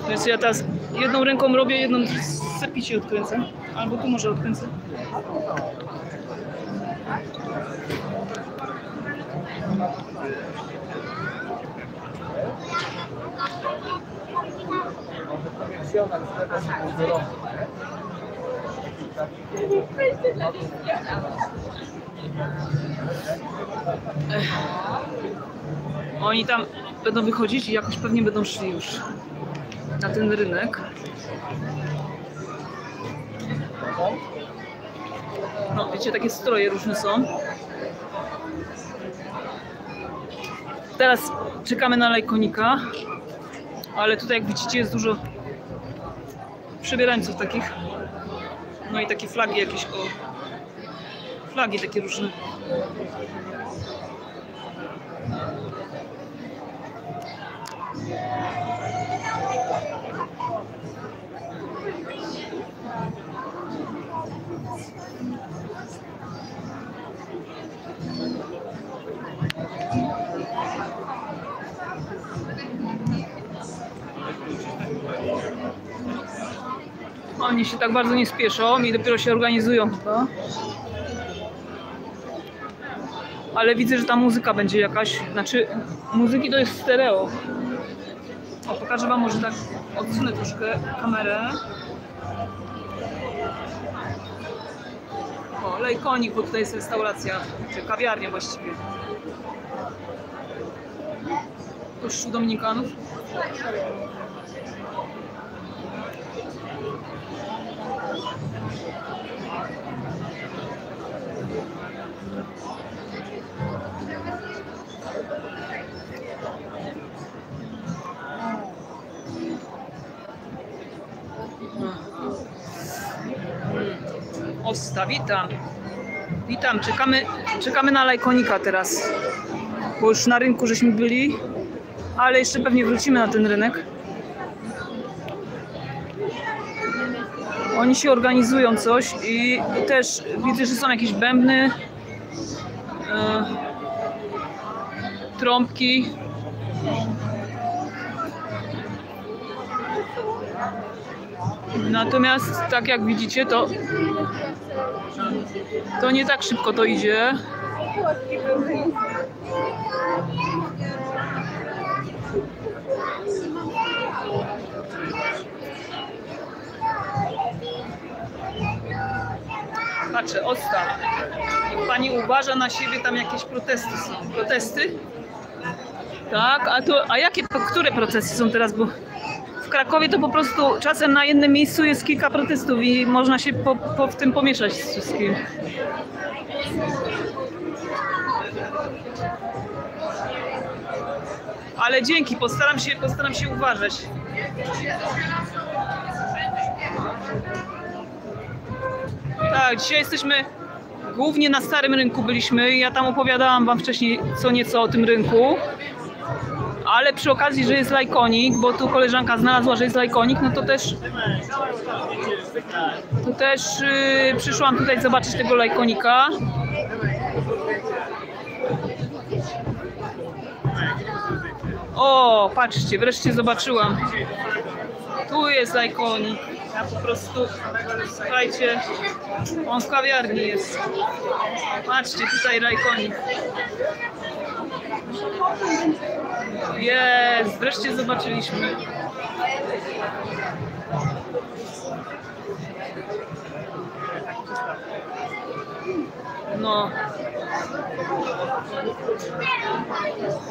Więc ja teraz jedną ręką robię, jedną z sepicie odkręcę. Albo tu może odkręcę. Oni tam będą wychodzić i jakoś pewnie będą szli już na ten rynek. No, wiecie, takie stroje różne są. Teraz czekamy na lajkonika. Ale tutaj, jak widzicie, jest dużo przebierańców takich. No i takie flagi jakieś, o. Flagi takie różne. Oni się tak bardzo nie spieszą i dopiero się organizują chyba. Ale widzę, że ta muzyka będzie jakaś, znaczy muzyki to jest stereo. O, pokażę wam, może tak odsunę troszkę kamerę. O, Lejkonik, bo tutaj jest restauracja, czy kawiarnia właściwie. Kościół Dominikanów. Osta, witam. Witam, czekamy na Lajkonika teraz. Bo już na rynku żeśmy byli, ale jeszcze pewnie wrócimy na ten rynek. Oni się organizują coś i też widzę, że są jakieś bębny, trąbki. Natomiast tak jak widzicie, to nie tak szybko to idzie. Patrzę, Osta. Niech pani uważa na siebie, tam jakieś protesty są. Protesty? Tak, a jakie, które protesty są teraz? Bo w Krakowie to po prostu czasem na jednym miejscu jest kilka protestów i można się w tym pomieszać z wszystkim. Ale dzięki, postaram się uważać. Tak, dzisiaj jesteśmy głównie na Starym Rynku byliśmy. Ja tam opowiadałam wam wcześniej co nieco o tym rynku. Ale przy okazji, że jest Lajkonik, bo tu koleżanka znalazła, że jest Lajkonik, no to też przyszłam tutaj zobaczyć tego Lajkonika. O, patrzcie, wreszcie zobaczyłam. Tu jest Lajkonik. Ja po prostu, słuchajcie, on w kawiarni jest. Patrzcie, tutaj Lajkonik. Jest, wreszcie zobaczyliśmy. No.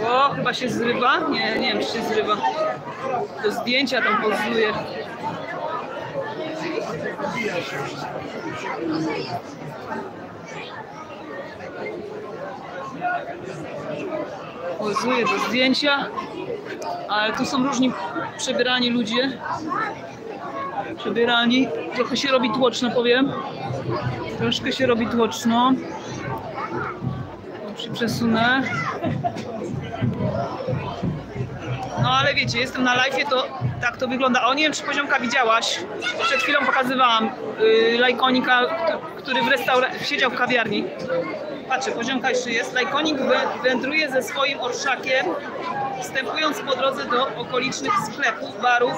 O, chyba się zrywa? Nie wiem, czy się zrywa. Do zdjęcia tam pozuje. Pozuje do zdjęcia. Ale tu są różni przebierani ludzie. Przebierani. Trochę się robi tłoczno, powiem. Troszkę się robi tłoczno. Tu się przesunę. No ale wiecie, jestem na live'ie, to tak to wygląda. O, nie wiem, czy Poziomka widziałaś. Przed chwilą pokazywałam Lajkonika, który siedział w kawiarni. Patrzę, Poziomka jeszcze jest. Lajkonik wędruje ze swoim orszakiem, wstępując po drodze do okolicznych sklepów, barów,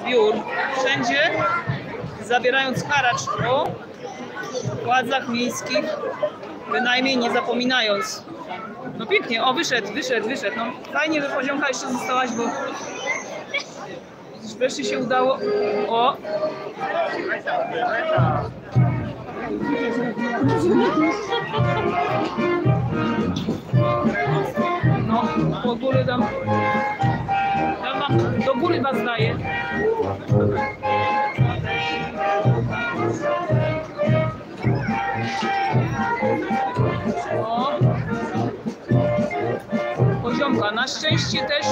biur. Wszędzie zabierając haracz o władzach miejskich, bynajmniej nie zapominając. No pięknie, o wyszedł. No fajnie, że Poziomka jeszcze zostałaś, bo wreszcie się udało. O! No, po góry tam wam do góry was daję. O. Poziomka, na szczęście też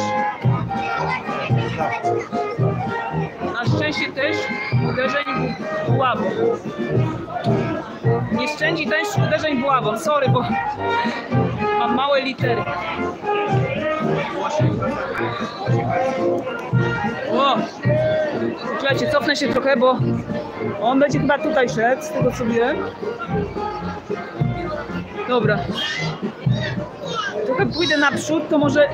Na szczęście też uderzeń buławą. Nie szczędzi też uderzeń buławą. Sorry, bo mam małe litery. O! Słuchajcie, cofnę się trochę, bo on będzie chyba tutaj szedł, z tego co wiem. Dobra. Trochę pójdę naprzód, to może...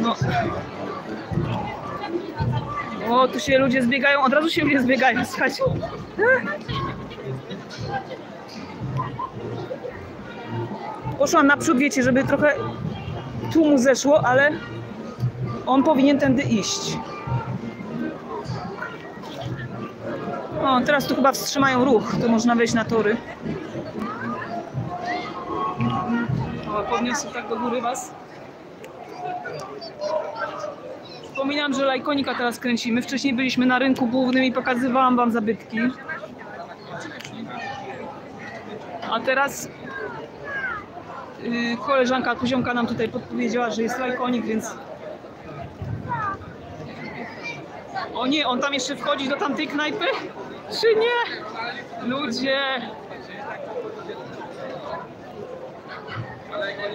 No. O, tu się ludzie zbiegają, od razu się ludzie zbiegają, słuchajcie. Poszłam naprzód, wiecie, żeby trochę tłumu zeszło, ale on powinien tędy iść. O, teraz tu chyba wstrzymają ruch, to można wejść na tory. O, podniosę tak do góry was. Przypominam, że Lajkonika teraz kręcimy. Wcześniej byliśmy na rynku głównym i pokazywałam wam zabytki. A teraz koleżanka Kuziomka nam tutaj podpowiedziała, że jest Lajkonik, więc... O nie, on tam jeszcze wchodzi do tamtej knajpy? Czy nie? Ludzie!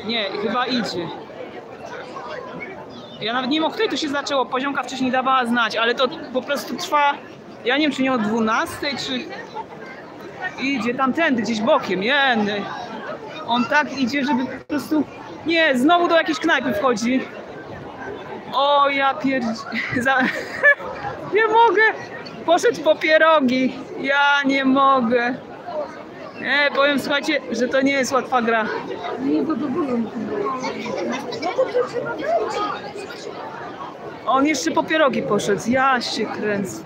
Nie, chyba idzie. Ja nawet nie wiem, o której to się zaczęło. Poziomka wcześniej dawała znać, ale to po prostu trwa... Ja nie wiem, czy nie o 12, czy... Idzie tamtędy, gdzieś bokiem, jeny. On tak idzie, żeby po prostu... Nie, znowu do jakiejś knajpy wchodzi. O, ja Nie mogę! Poszedł po pierogi. Ja nie mogę. Nie, powiem, słuchajcie, że to nie jest łatwa gra. On jeszcze po pierogi poszedł. Ja się kręcę.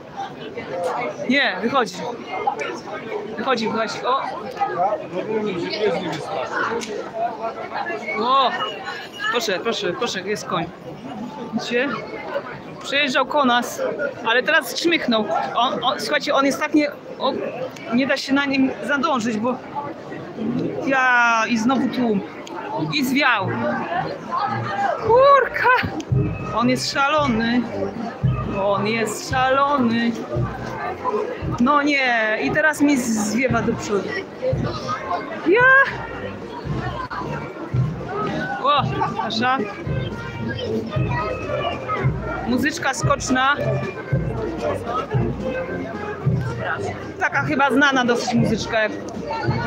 Nie, wychodzi. Wychodzi. O! O! Proszę, jest koń. Widzicie? Przejeżdżał koło nas, ale teraz czmychnął. Słuchajcie, on jest tak nie da się na nim zadążyć, bo i znowu tłum. I zwiał. Kurka! On jest szalony. No nie, i teraz mi zwiewa do przodu. O, nasza muzyczka skoczna. Taka chyba znana dosyć muzyczka, jak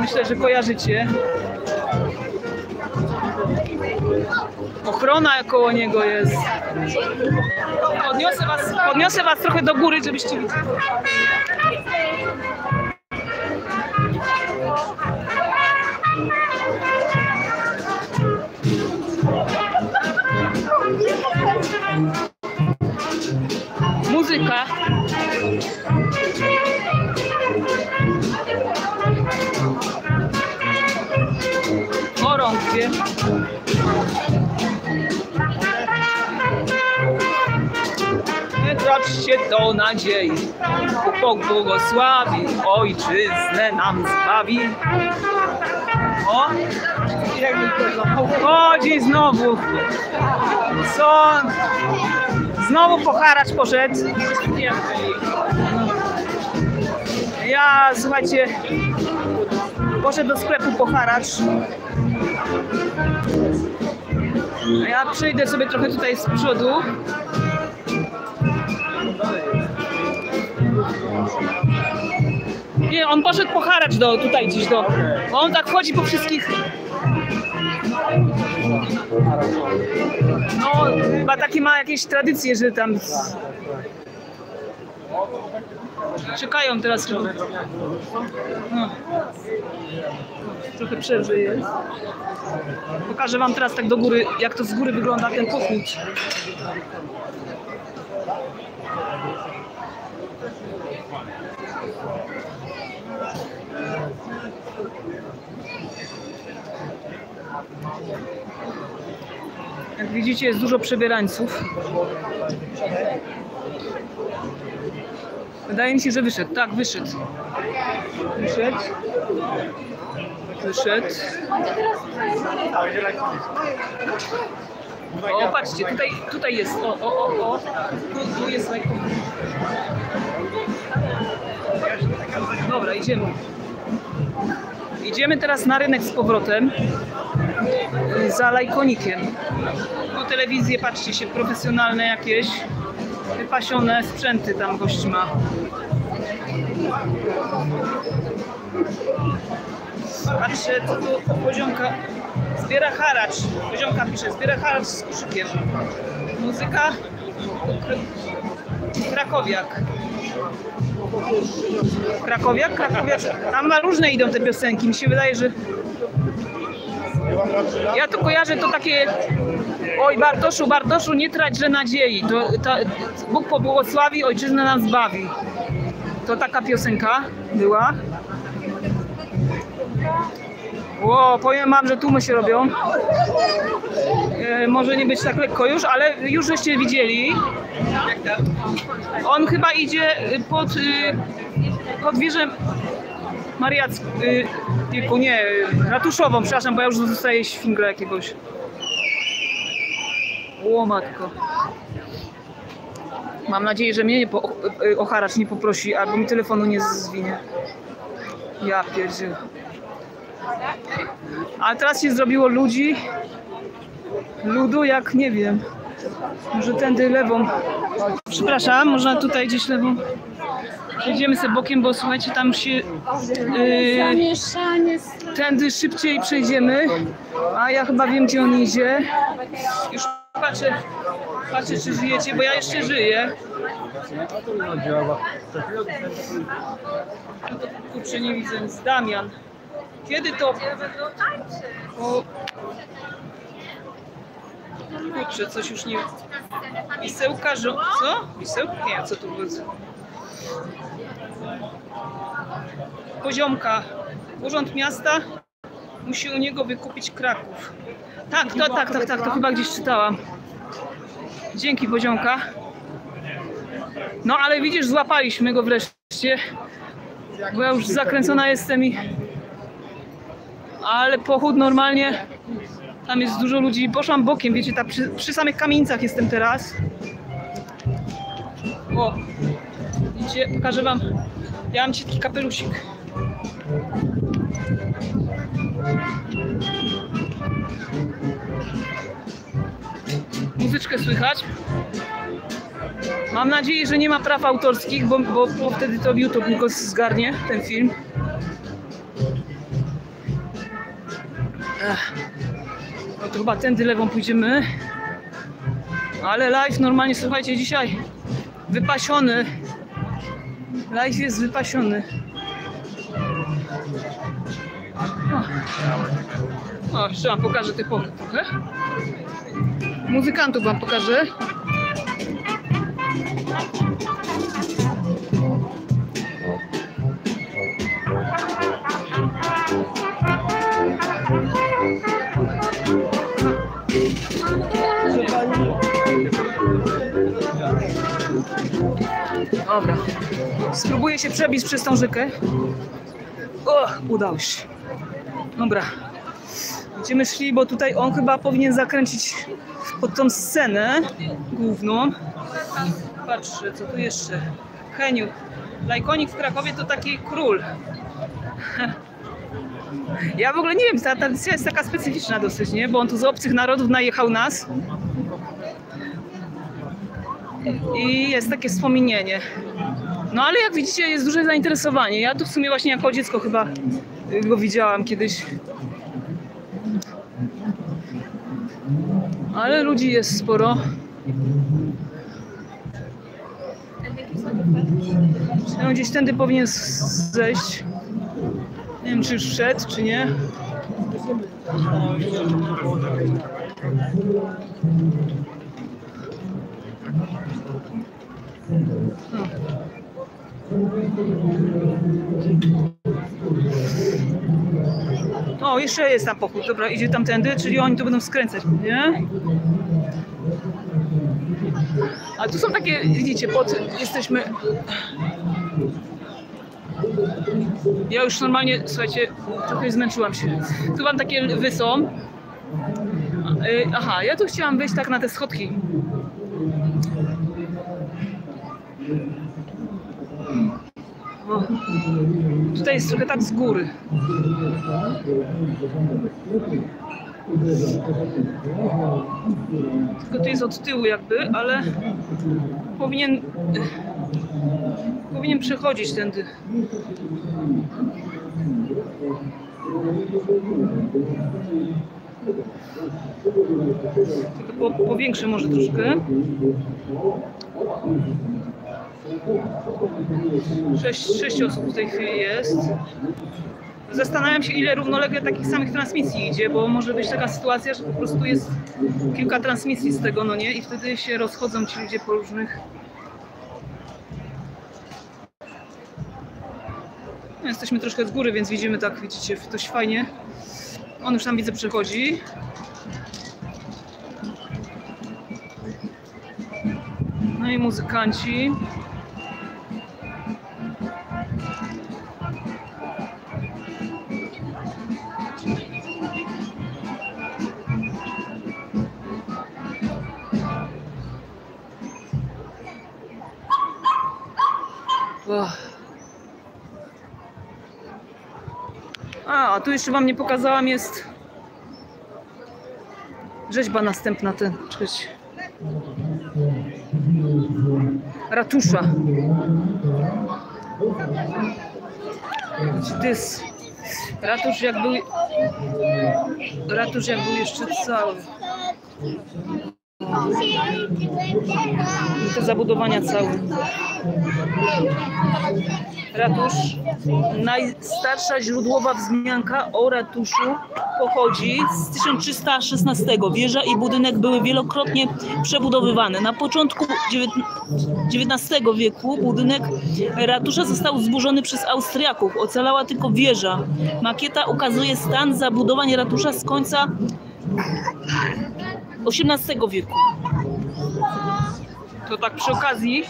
myślę, że kojarzycie. Ochrona koło niego jest. Podniosę was trochę do góry, żebyście widzieli. Muzyka. Orądzie. Nie traćcie do nadziei, Bóg błogosławi, ojczyznę nam zbawi. O! Chodzi znowu. Co? Znowu po haracz poszedł. Ja, słuchajcie, poszedł do sklepu po haracz. Ja przejdę sobie trochę tutaj z przodu. Nie, on poszedł po haracz tutaj gdzieś do... On tak chodzi po wszystkich... No, chyba takie ma jakieś tradycje, że tam... Czekają teraz chyba. No. Trochę przerwy jest. Pokażę wam teraz tak do góry, jak to z góry wygląda ten pochód. Jak widzicie, jest dużo przebierańców. Wydaje mi się, że wyszedł. Tak, wyszedł. Wyszedł. Wyszedł. O, patrzcie, tutaj jest. O. Tu jest lajkonik. Dobra, idziemy. Idziemy teraz na rynek z powrotem. Za lajkonikiem. No telewizje, patrzcie się, profesjonalne jakieś. Wypasione sprzęty tam gość ma. Patrzę, co tu Poziomka zbiera haracz. Poziomka pisze, zbiera haracz z koszykiem. Muzyka Krakowiak. Krakowiak? Tam na różne idą te piosenki. Mi się wydaje, że... Ja to kojarzę to takie... Oj Bartoszu, nie trać nadziei. Bóg pobłogosławi, ojczyznę nam zbawi. To taka piosenka była. O, powiem wam, że tłumy się robią. Może nie być tak lekko już, ale już żeście widzieli. On chyba idzie pod wieżę Mariacką, nie, Ratuszową, przepraszam, bo ja już dostaję świngla jakiegoś. O matko. Mam nadzieję, że mnie o haracz nie poprosi, albo mi telefonu nie zwinie. Ja pierdzielę. Ale teraz się zrobiło ludu jak nie wiem. Może tędy lewą. Przepraszam, można tutaj gdzieś lewą. Przejdziemy sobie bokiem, bo słuchajcie, tam się tędy szybciej przejdziemy. A ja chyba wiem, gdzie on idzie. Już patrzę, czy żyjecie, bo ja jeszcze żyję. No to kurczę, nie widzę nic. Damian. Kiedy to... O... Kurczę, coś już nie... Wisełka, co? Wisełka? Nie, co tu było? Poziomka. Urząd Miasta musi u niego wykupić Kraków. Tak, to chyba gdzieś czytałam. Dzięki, Poziomka. No ale widzisz, złapaliśmy go wreszcie. Bo ja już zakręcona jestem i... Ale pochód normalnie, tam jest dużo ludzi. Poszłam bokiem, wiecie, przy samych kamienicach jestem teraz. O, widzicie, pokażę wam. Ja mam ci taki kapelusik. Muzyczkę słychać. Mam nadzieję, że nie ma praw autorskich, bo wtedy to YouTube tylko zgarnie ten film. No to chyba tędy lewą pójdziemy. Ale live normalnie, słuchajcie, dzisiaj wypasiony. Live jest wypasiony. O, jeszcze wam pokażę typowo trochę. Muzykantów wam pokażę. Dobra, spróbuję się przebić przez tą rzekę. O, udało się. Dobra, będziemy szli, bo tutaj on chyba powinien zakręcić pod tą scenę główną. Patrzę, co tu jeszcze. Heniu, lajkonik w Krakowie to taki król. Ja w ogóle nie wiem, ta tradycja jest taka specyficzna dosyć, nie? Bo on tu z obcych narodów najechał nas. I jest takie wspomnienie. No ale jak widzicie, jest duże zainteresowanie. Ja tu w sumie właśnie jako dziecko chyba go widziałam kiedyś. Ale ludzi jest sporo. No, gdzieś tędy powinien zejść. Nie wiem, czy już wszedł, czy nie. O, jeszcze jest tam pochód, dobra, idzie tamtędy, czyli oni tu będą skręcać, nie? A tu są takie, widzicie, jesteśmy... Ja już normalnie, słuchajcie, trochę zmęczyłam się. Tu mam takie lwy są. Aha, ja tu chciałam wejść tak na te schodki. O, tutaj jest trochę tak z góry. Tylko tu jest od tyłu jakby, ale powinien przechodzić tędy. Tylko powiększę może troszkę. 6 osób w tej chwili jest. Zastanawiam się, ile równolegle takich samych transmisji idzie, bo może być taka sytuacja, że po prostu jest kilka transmisji z tego, no nie? I wtedy się rozchodzą ci ludzie po różnych... No, jesteśmy troszkę z góry, więc widzimy tak, widzicie, dość fajnie. On już tam, widzę, przechodzi. No i muzykanci. A tu jeszcze wam nie pokazałam, jest rzeźba następna, czekajcie. Ratusza. To jest ratusz jak był jeszcze cały. Te zabudowania całe. Ratusz, najstarsza źródłowa wzmianka o ratuszu pochodzi z 1316. Wieża i budynek były wielokrotnie przebudowywane. Na początku XIX wieku budynek ratusza został zburzony przez Austriaków. Ocalała tylko wieża. Makieta ukazuje stan zabudowań ratusza z końca XVIII wieku. To tak przy okazji,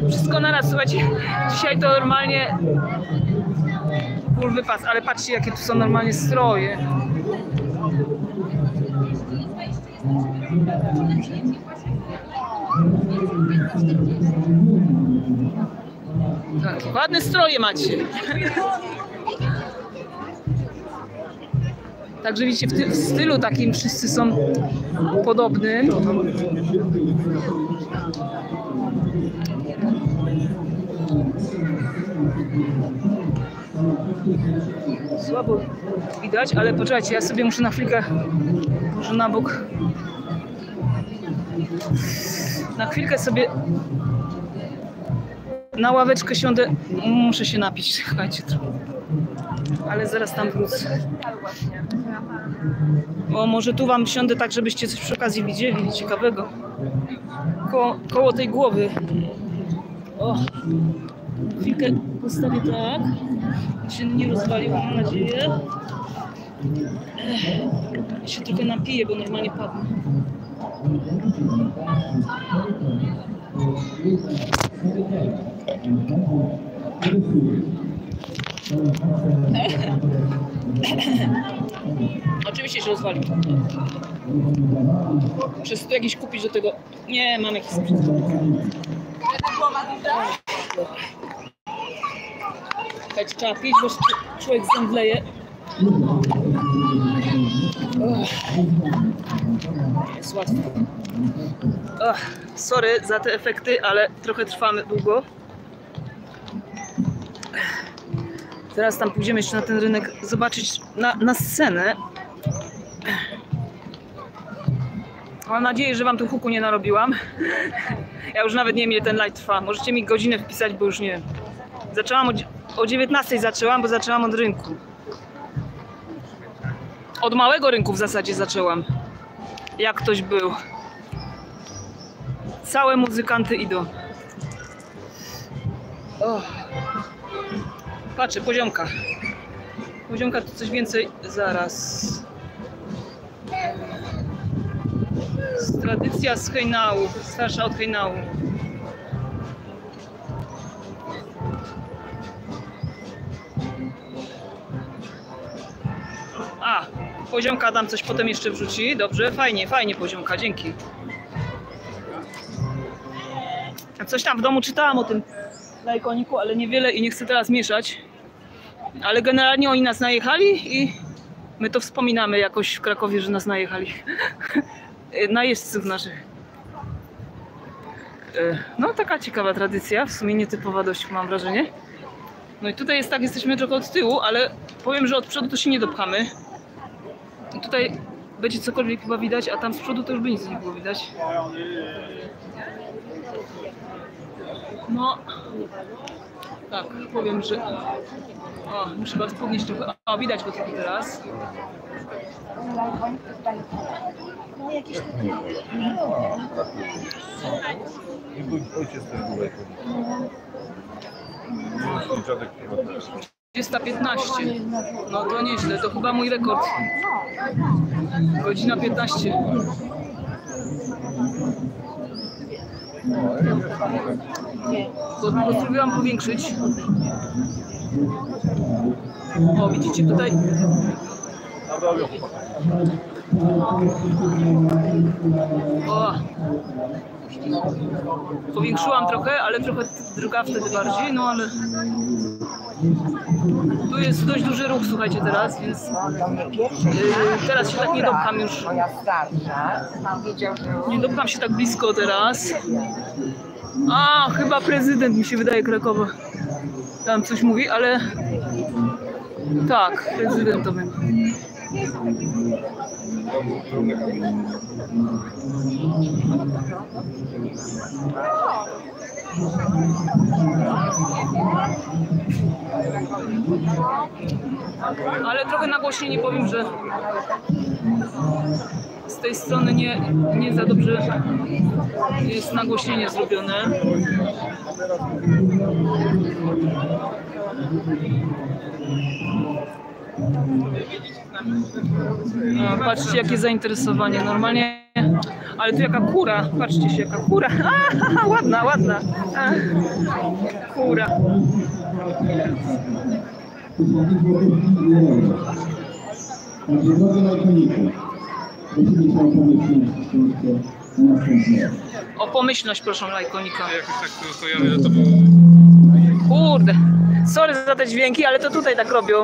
wszystko naraz, słuchajcie, dzisiaj to normalnie full wypas, ale patrzcie, jakie tu są normalnie stroje. Tak, ładne stroje macie. Także widzicie, w stylu takim wszyscy są podobnym. Słabo widać, ale poczekajcie, ja sobie muszę na chwilkę, może na bok. Na chwilkę sobie na ławeczkę siądę. Muszę się napić, słuchajcie trochę. Ale zaraz tam wrócę. O, może tu wam siądę tak, żebyście coś przy okazji widzieli ciekawego. Koło tej głowy. O, chwilkę postawię tak. Się nie rozwaliło, mam nadzieję. Ja się trochę napiję, bo normalnie padnę. Oczywiście się rozwali. Muszę sobie jakiś kupić do tego. Nie, mam jakiś sprzęt. Słuchajcie, trzeba pić, bo człowiek zemdleje. Jest łatwo. Sorry za te efekty, ale trochę trwamy długo. Teraz tam pójdziemy jeszcze na ten rynek zobaczyć na scenę. Mam nadzieję, że wam tu huku nie narobiłam. Ja już nawet nie wiem, ile ten live trwa. Możecie mi godzinę wpisać, bo już nie wiem. Zaczęłam o 19 zaczęłam, bo zaczęłam od rynku. Od małego rynku w zasadzie zaczęłam. Jak ktoś był. Całe muzykanty idą. Patrzę, poziomka. Poziomka to coś więcej. Zaraz. Tradycja z hejnału, starsza od hejnału. A, Poziomka tam coś potem jeszcze wrzuci. Dobrze, fajnie, fajnie Poziomka, dzięki. Coś tam w domu czytałam o tym lajkoniku, ale niewiele i nie chcę teraz mieszać. Ale generalnie oni nas najechali i my to wspominamy jakoś w Krakowie, że nas najechali. Najeźdźców naszych. No taka ciekawa tradycja, w sumie nietypowa dość, mam wrażenie. No i tutaj jest tak, jesteśmy trochę od tyłu, ale powiem, że od przodu to się nie dopchamy. I tutaj będzie cokolwiek chyba widać, a tam z przodu to już by nic nie było widać. No, tak, powiem, że... O, muszę bardzo podnieść trochę. O, widać go trochę teraz.
No jakieś takie...
Nie bój, ojciec też był lekko.
20:15. No to nieźle, to chyba mój rekord. Godzina 15. Spróbowałam powiększyć. O, widzicie tutaj. O! Powiększyłam trochę, ale trochę druga wtedy bardziej, no ale tu jest dość duży ruch, słuchajcie, teraz, więc teraz się tak nie dopcham już.
Moja starsza wiedział, że...
Nie dopcham się tak blisko teraz. A, chyba prezydent mi się wydaje Krakowa. Tam coś mówi, ale tak, prezydent to będzie. Ale trochę nagłośnienie powiem, że z tej strony nie za dobrze jest nagłośnienie zrobione. No, patrzcie jakie zainteresowanie, normalnie, ale tu jaka kura, patrzcie się jaka kura, ładna, ładna, kura. O pomyślność proszę lajkonika.
Jakoś tak to kojarzę, że to było...
Kurde, sorry za te dźwięki, ale to tutaj tak robią.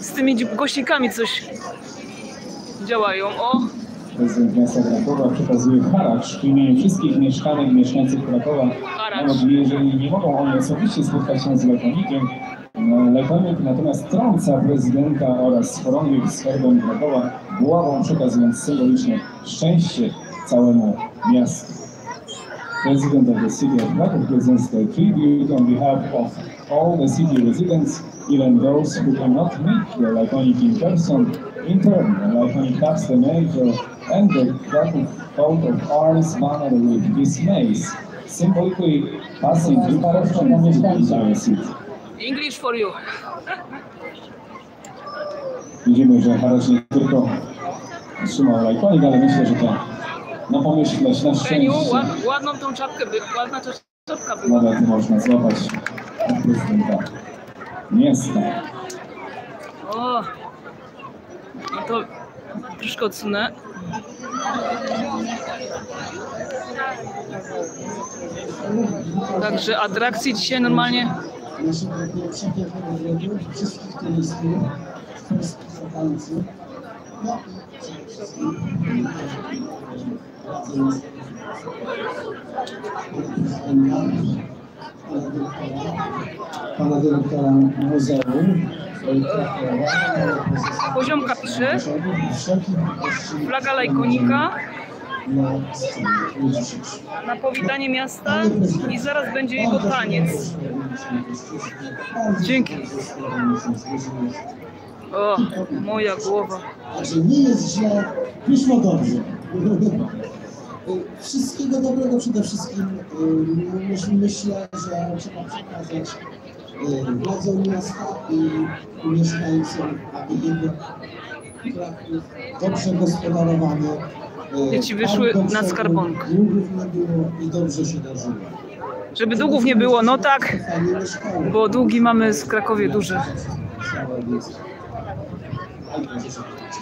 Z tymi gościkami coś działają. O!
Prezydent miasta Krakowa przekazuje haracz w imieniu wszystkich mieszkanek i mieszkańców Krakowa.
Haracz.
Jeżeli nie mogą oni osobiście spotkać się z lajkonikiem, lajkonik natomiast trąca prezydenta oraz chorągiew z herbem Krakowa buławą, przekazując symbolicznie szczęście całemu miastu. President of the City of Krakow presents the tribute on behalf of all the city residents, even those who cannot meet the lajkonik in person. In turn, the lajkonik taps the major and the Krakow coat of arms banner with this mace, symbolically passing the haracz na mieszkańców city.
English for you.
Widzimy, że haracz nie tylko trzymał lajkonik, ale myślę, że to na pomyślność, na
Heniu,
szczęście.
ładną tą czapkę, ładna czapka była.
Nawet można złapać prezydenta miasta.
O! No to troszkę odsunę. Także atrakcji dzisiaj normalnie.
Wszystkich turystów, pana dyrektora muzeum.
Poziomka pisze. Flaga lajkonika. Na powitanie miasta i zaraz będzie jego taniec. Dzięki. O, moja głowa.
Także nie jest źle, już ma dobrze. Wszystkiego dobrego przede wszystkim. Myślę, że trzeba przekazać władzom miasta i mieszkańcom, aby jednak Kraków dobrze gospodarowany.
Dzieci wyszły
aby
na skarbonkę.
Długów nie było i dobrze się darzyło.
Żeby długów nie było, no tak,
Fajnie mieszkały.
bo długi mamy w Krakowie duże.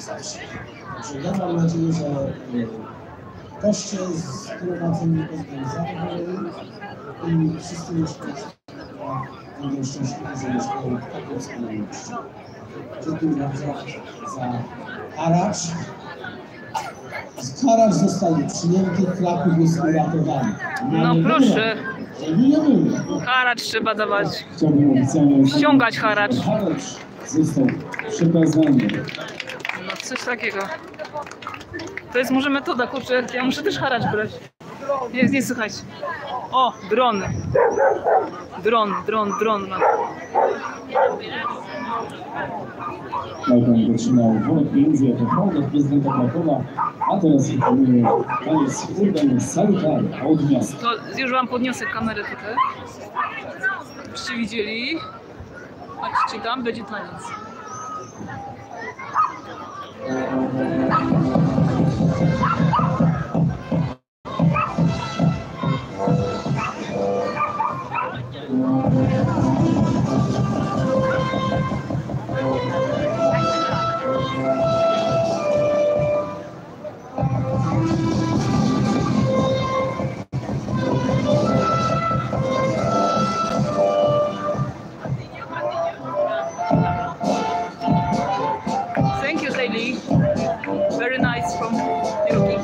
Także ja mam nadzieję, że goście zgromadzeni będą zadowoleni i wszyscy mieszkańcy będą szczęśliwi, że mieszkają w takim wspólności. Dziękuję bardzo za haracz. Haracz zostanie przyjęty, Kraków jest uratowany.
No proszę,
Nie było.
haracz trzeba dawać.
Chciałbym oficjalnie
Ściągać haracz.
Haracz został przekazany.
No coś takiego. To jest może metoda, kurczę, ja muszę też haracz brać. Nie słuchajcie. O, dron. Dron.
Lajkonik otrzymał worek pieniędzy jako hołd od prezydenta Krakowa, a teraz wykonuje taniec urban salutary od miasta.
To już wam podniosę kamerę tutaj. Żebyście widzieli. Patrzcie, tam będzie taniec. Thank you, Daily. Very nice from Turkey.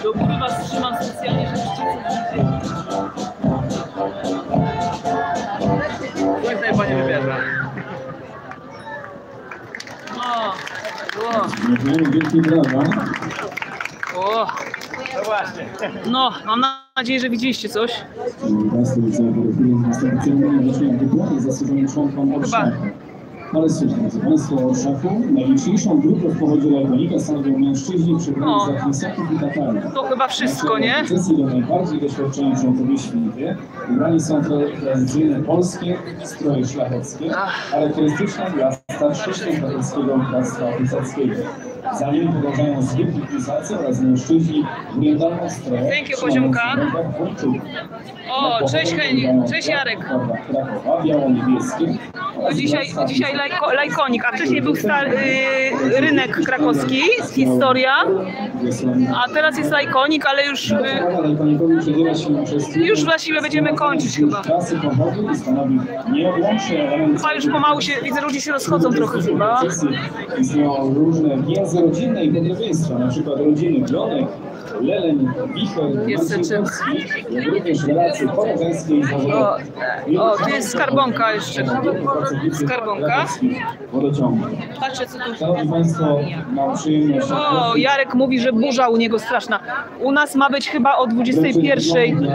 Do góry was trzymam specjalnie, żebyście coś widzieli.
Jak tutaj pani wybierze?
Dziękujemy, wielkie brawa.
No właśnie.
No, mam nadzieję, że widzieliście coś.
Państwo widzą, że następnie ceremonia wręczenia dyplomu zasłużonym członkom Orszaku. Ale cóż, drodzy Państwo, o Orszaku najliczniejszą grupę w powodzie Lajkonika stanowią mężczyźni przebrani
O.
za knisaków i tatarów.
To chyba wszystko, nie?
W procesji do najbardziej doświadczeni członkowie świty ubrani są tradycyjne polskie stroje szlacheckie, charakterystyczne dla starszych katolickiego bractwa oficerskiego. Za nimi podążają zwykli pisacy oraz mężczyźni w orientalnych strojach.
Thank you, Poziomka.
trzymając w rękach włóczynki.
O, cześć Henning, cześć Jarek.
Krakowa, biało-niebieskie.
To dzisiaj Lajkonik, a wcześniej był rynek krakowski, historia, a teraz jest Lajkonik, ale już właściwie będziemy kończyć chyba. Chyba już pomału się, widzę, ludzie się rozchodzą trochę chyba.
Istnieją różne więzy rodzinne i podobieństwa, na przykład rodziny Glonek, Leleń, Wicher,
Jest
Marcinkowski, jak również relacje koleżeńskie i zawodowe.
O, tu jest skarbonka jeszcze. Skarbonka.
Wodociągu.
Patrzcie co tu.
Szanowni Państwo, mam przyjemność...
O, Jarek mówi, że burza u niego straszna. U nas ma być chyba o 21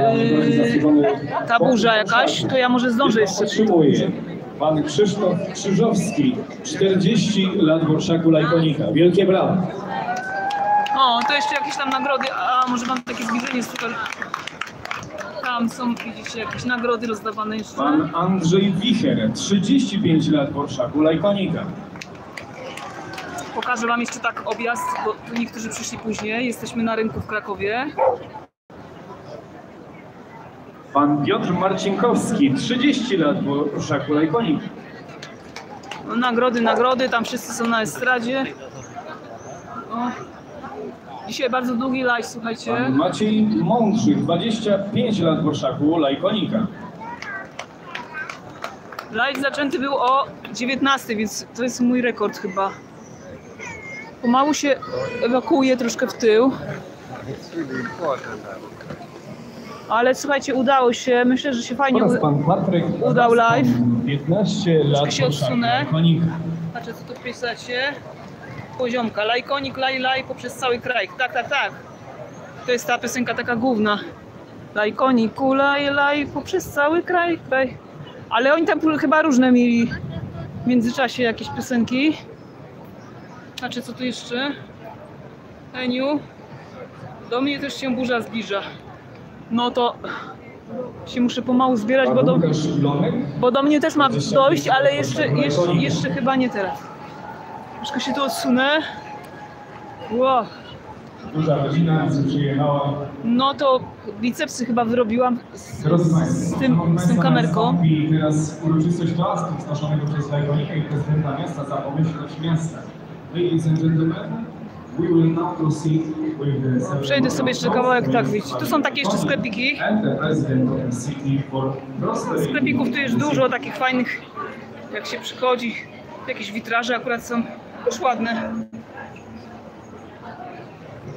ta burza jakaś, to ja może zdążę jeszcze.
Otrzymuje pan Krzysztof Krzyżowski, 40 lat w Orszaku Lajkonika. Wielkie brawa.
O, to jeszcze jakieś tam nagrody, a może mam takie zbliżenie super. Tam są, widzicie, jakieś nagrody rozdawane jeszcze.
Pan Andrzej Wicher, 35 lat w Orszaku Lajkonika.
Pokażę wam jeszcze tak objazd, bo tu niektórzy przyszli później. Jesteśmy na rynku w Krakowie.
Pan Piotr Marcinkowski, 30 lat w Orszaku Lajkonika.
No, nagrody, tam wszyscy są na estradzie. O. Dzisiaj bardzo długi live, słuchajcie.
Pan Maciej Mądrzych, 25 lat w Orszaku Lajkonika.
Live zaczęty był o 19, więc to jest mój rekord chyba. Pomału się ewakuuje troszkę w tył. Ale słuchajcie, udało się. Myślę, że się fajnie
Oraz pan Patryk
udał live.
15 lat
się odsunę.
konika.
Patrzę, co tu pisacie. Poziomka. Lajkonik, laj poprzez cały kraj. Tak, tak, tak. To jest ta piosenka taka główna. Lajkoniku, laj poprzez cały kraj. Ale oni tam chyba różne mieli w międzyczasie jakieś piosenki. Znaczy, co tu jeszcze? Heniu. Do mnie też się burza zbliża. No to się muszę pomału zbierać, bo do mnie też ma dojść, ale jeszcze chyba nie teraz. Troszkę się tu odsunę. Wow.
Duża rodzina przyjechała.
No to bicepsy chyba wyrobiłam z tym kamerką.
I teraz uroczystość toastu znoszonego przez Lajkonika i prezydenta miasta za pomyślność miasta. Ladies and gentlemen, we will now proceed with the...
Przejdę sobie jeszcze kawałek, tak widzicie. Tu są takie jeszcze sklepiki. Sklepików tu jest dużo, takich fajnych, jak się przychodzi. Jakieś witraże akurat są już ładne.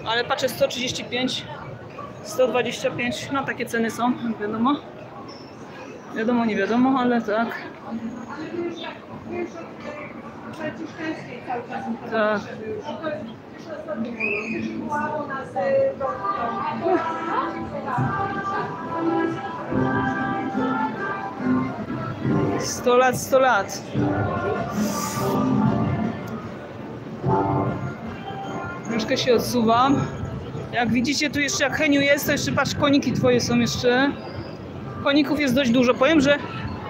Ale patrzę 135, 125, no takie ceny są, wiadomo. Wiadomo, nie wiadomo, ale tak. Tak. Sto lat, 100 lat. Troszkę się odsuwam. Jak widzicie, tu jeszcze jak Heniu jest, to jeszcze patrz, koniki twoje są jeszcze. Koników jest dość dużo. Powiem, że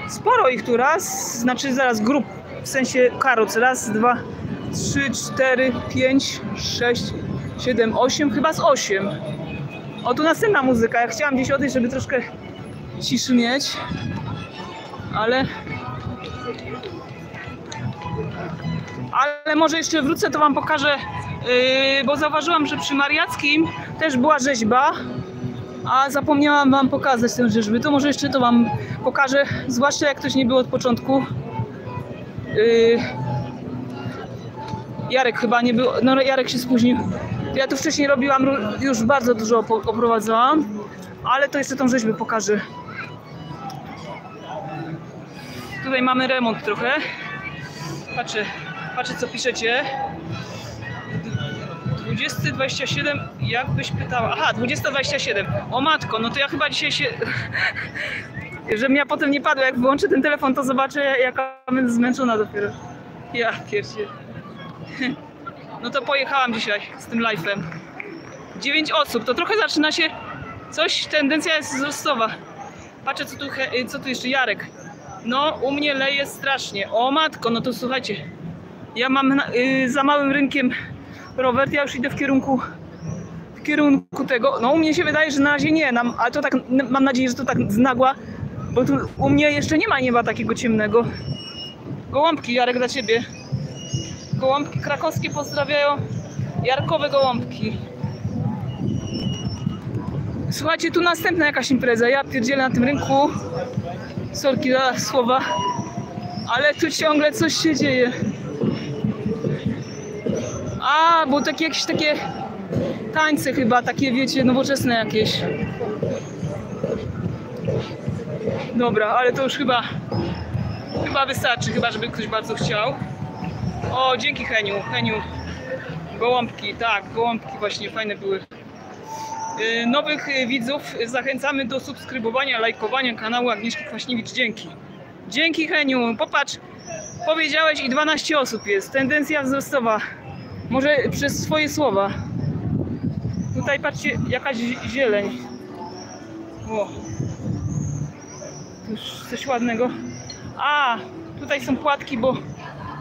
sporo ich tu raz, znaczy zaraz grup, w sensie karoc. Raz, 2, 3, 4, 5, 6, 7, 8, chyba z 8. O, tu następna muzyka. Ja chciałam gdzieś odejść, żeby troszkę ciszy mieć. Ale może jeszcze wrócę, to wam pokażę, bo zauważyłam, że przy Mariackim też była rzeźba, a zapomniałam wam pokazać tę rzeźbę. To może jeszcze to wam pokażę, zwłaszcza jak ktoś nie był od początku. Jarek chyba nie był, no Jarek się spóźnił. Ja tu wcześniej robiłam, już bardzo dużo oprowadzałam, ale to jeszcze tą rzeźbę pokażę. Tutaj mamy remont trochę. Patrzę co piszecie. 20:27, jakbyś pytała. Aha, 20:27. O matko, no to ja chyba dzisiaj się... Żebym ja potem nie padła, jak wyłączę ten telefon, to zobaczę, jaka będę zmęczona dopiero. Ja pierdzie. No to pojechałam dzisiaj z tym live'em. 9 osób, to trochę zaczyna się... Coś, tendencja jest wzrostowa. Patrzę co tu jeszcze, Jarek. No, u mnie leje strasznie. O matko, no to słuchajcie. Ja mam za małym rynkiem rower, ja już idę w kierunku tego. No u mnie się wydaje, że na razie nie, ale to tak, mam nadzieję, że to tak z nagła, bo tu u mnie jeszcze nie ma nieba takiego ciemnego. Gołąbki, Jarek, dla ciebie. Gołąbki krakowskie pozdrawiają. Jarkowe gołąbki. Słuchajcie, tu następna jakaś impreza. Ja pierdzielę na tym rynku. Sorki za słowa, ale tu ciągle coś się dzieje. A, bo jakieś takie tańce chyba, takie wiecie, nowoczesne jakieś. Dobra, ale to już chyba wystarczy, chyba żeby ktoś bardzo chciał. O, dzięki Heniu. Gołąbki, tak, gołąbki właśnie fajne były. Nowych widzów zachęcamy do subskrybowania, lajkowania kanału Agnieszki Kwaśniewicz. Dzięki Heniu. Popatrz, powiedziałeś i 12 osób jest. Tendencja wzrostowa. Może przez swoje słowa. Tutaj patrzcie, jakaś zieleń. O. Już coś ładnego. A, tutaj są płatki, bo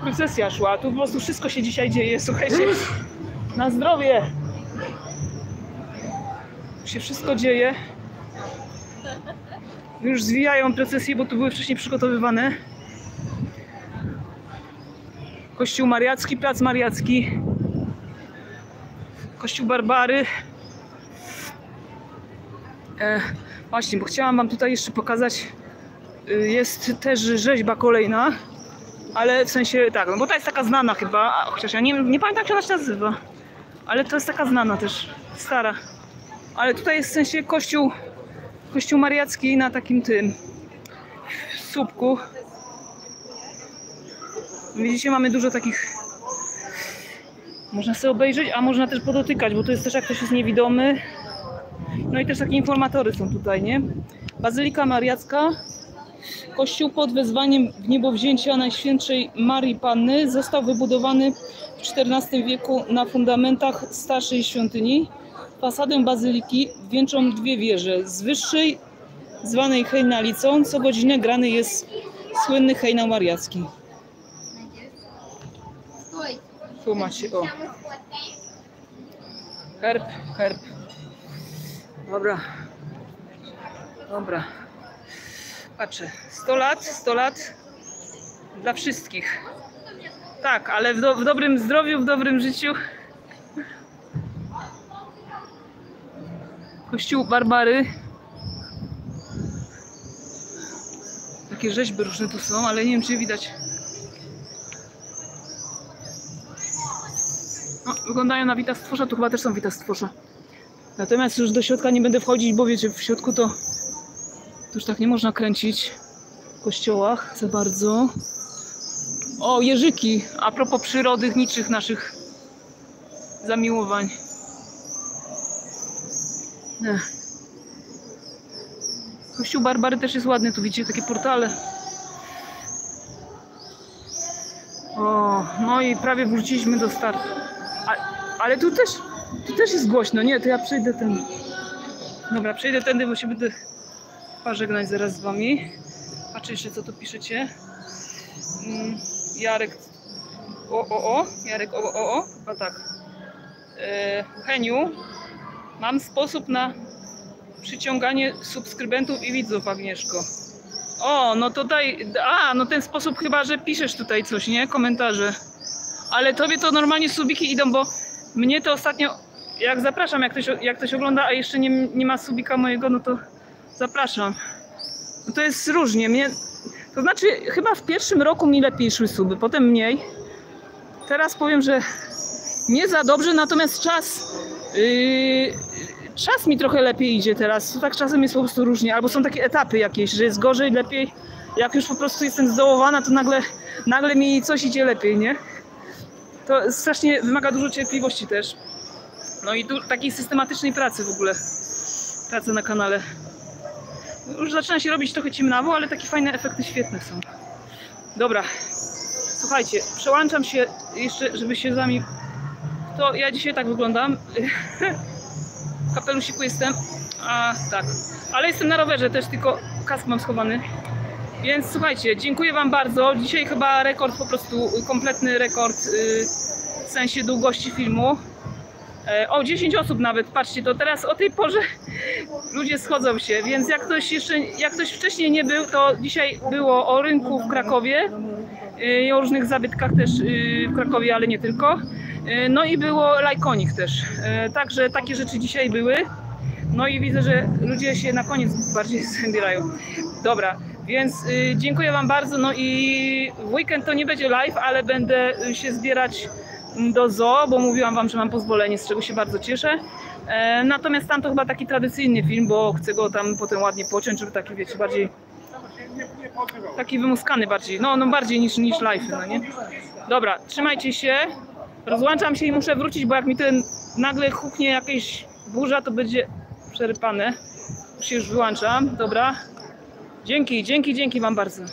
procesja szła. Tu po prostu wszystko się dzisiaj dzieje. Słuchajcie, na zdrowie. Się wszystko dzieje. Już zwijają procesje, bo tu były wcześniej przygotowywane. Kościół Mariacki, Plac Mariacki. Kościół Barbary. Właśnie, bo chciałam wam tutaj jeszcze pokazać. Jest też rzeźba kolejna. Ale w sensie tak, no bo ta jest taka znana chyba. Chociaż ja nie pamiętam, jak ona się nazywa. Ale to jest taka znana też, stara. Ale tutaj jest w sensie Kościół Mariacki na takim tym słupku. Widzicie, mamy dużo takich. Można sobie obejrzeć, a można też podotykać, bo to jest też, jak ktoś jest niewidomy. No i też takie informatory są tutaj, nie? Bazylika Mariacka. Kościół pod wezwaniem Wniebowzięcia Najświętszej Marii Panny został wybudowany w XIV wieku na fundamentach starszej świątyni. Fasadę bazyliki wieńczą dwie wieże. Z wyższej, zwanej hejnalicą, co godzinę grany jest słynny hejnał mariacki. Tu macie, o. Herb. Dobra. Patrzę. 100 lat dla wszystkich. Tak, ale w dobrym zdrowiu, w dobrym życiu. Kościół Barbary. Takie rzeźby różne tu są, ale nie wiem, czy widać. No, wyglądają na wita stworza, tu chyba też są wita stworza. Natomiast już do środka nie będę wchodzić, bo wiecie, w środku to już tak nie można kręcić w kościołach za bardzo. O, jeżyki, a propos przyrodniczych naszych zamiłowań. Kościół Barbary też jest ładny, tu widzicie takie portale. O, no i prawie wróciliśmy do startu. Ale tu też jest głośno. Nie, to ja przejdę tędy. Dobra, przejdę tędy, bo się będę pożegnać zaraz z wami. Patrzę jeszcze, co tu piszecie. Jarek Jarek chyba tak. Heniu, mam sposób na przyciąganie subskrybentów i widzów, Agnieszko. O, no tutaj, no ten sposób chyba, że piszesz tutaj coś, nie? Komentarze. Ale tobie to normalnie subiki idą, bo mnie to ostatnio, jak zapraszam, jak ktoś ogląda, a jeszcze nie ma subika mojego, no to zapraszam. No to jest różnie. To znaczy, chyba w pierwszym roku mi lepiej szły suby, potem mniej. Teraz powiem, że nie za dobrze, natomiast czas mi trochę lepiej idzie teraz. To tak czasem jest po prostu różnie, albo są takie etapy jakieś, że jest gorzej, lepiej. Jak już po prostu jestem zdołowana, to nagle mi coś idzie lepiej, nie? To strasznie wymaga dużo cierpliwości też. No i takiej systematycznej pracy w ogóle. Pracy na kanale. Już zaczyna się robić trochę ciemnawo, ale takie fajne efekty świetne są. Dobra. Słuchajcie, przełączam się jeszcze, żeby się z wami... To ja dzisiaj tak wyglądam. W kapelusiku jestem. Tak. Ale jestem na rowerze też, tylko kask mam schowany. Więc słuchajcie, dziękuję wam bardzo. Dzisiaj chyba rekord, po prostu kompletny rekord w sensie długości filmu. O, 10 osób nawet, patrzcie, to teraz o tej porze ludzie schodzą się, więc jak ktoś wcześniej nie był, to dzisiaj było o rynku w Krakowie i o różnych zabytkach też w Krakowie, ale nie tylko. No i było Lajkonik też, także takie rzeczy dzisiaj były. No i widzę, że ludzie się na koniec bardziej zbierają. Dobra, więc dziękuję wam bardzo, no i w weekend to nie będzie live, ale będę się zbierać do zoo, bo mówiłam wam, że mam pozwolenie, z czego się bardzo cieszę. Natomiast tam to chyba taki tradycyjny film, bo chcę go tam potem ładnie pociąć, żeby taki, wiecie, bardziej taki wymuskany bardziej, no bardziej niż live, no nie? Dobra, trzymajcie się, rozłączam się i muszę wrócić, bo jak mi ten nagle huknie jakaś burza, to będzie przerypane. Już się wyłączam, dobra. Dzięki wam bardzo.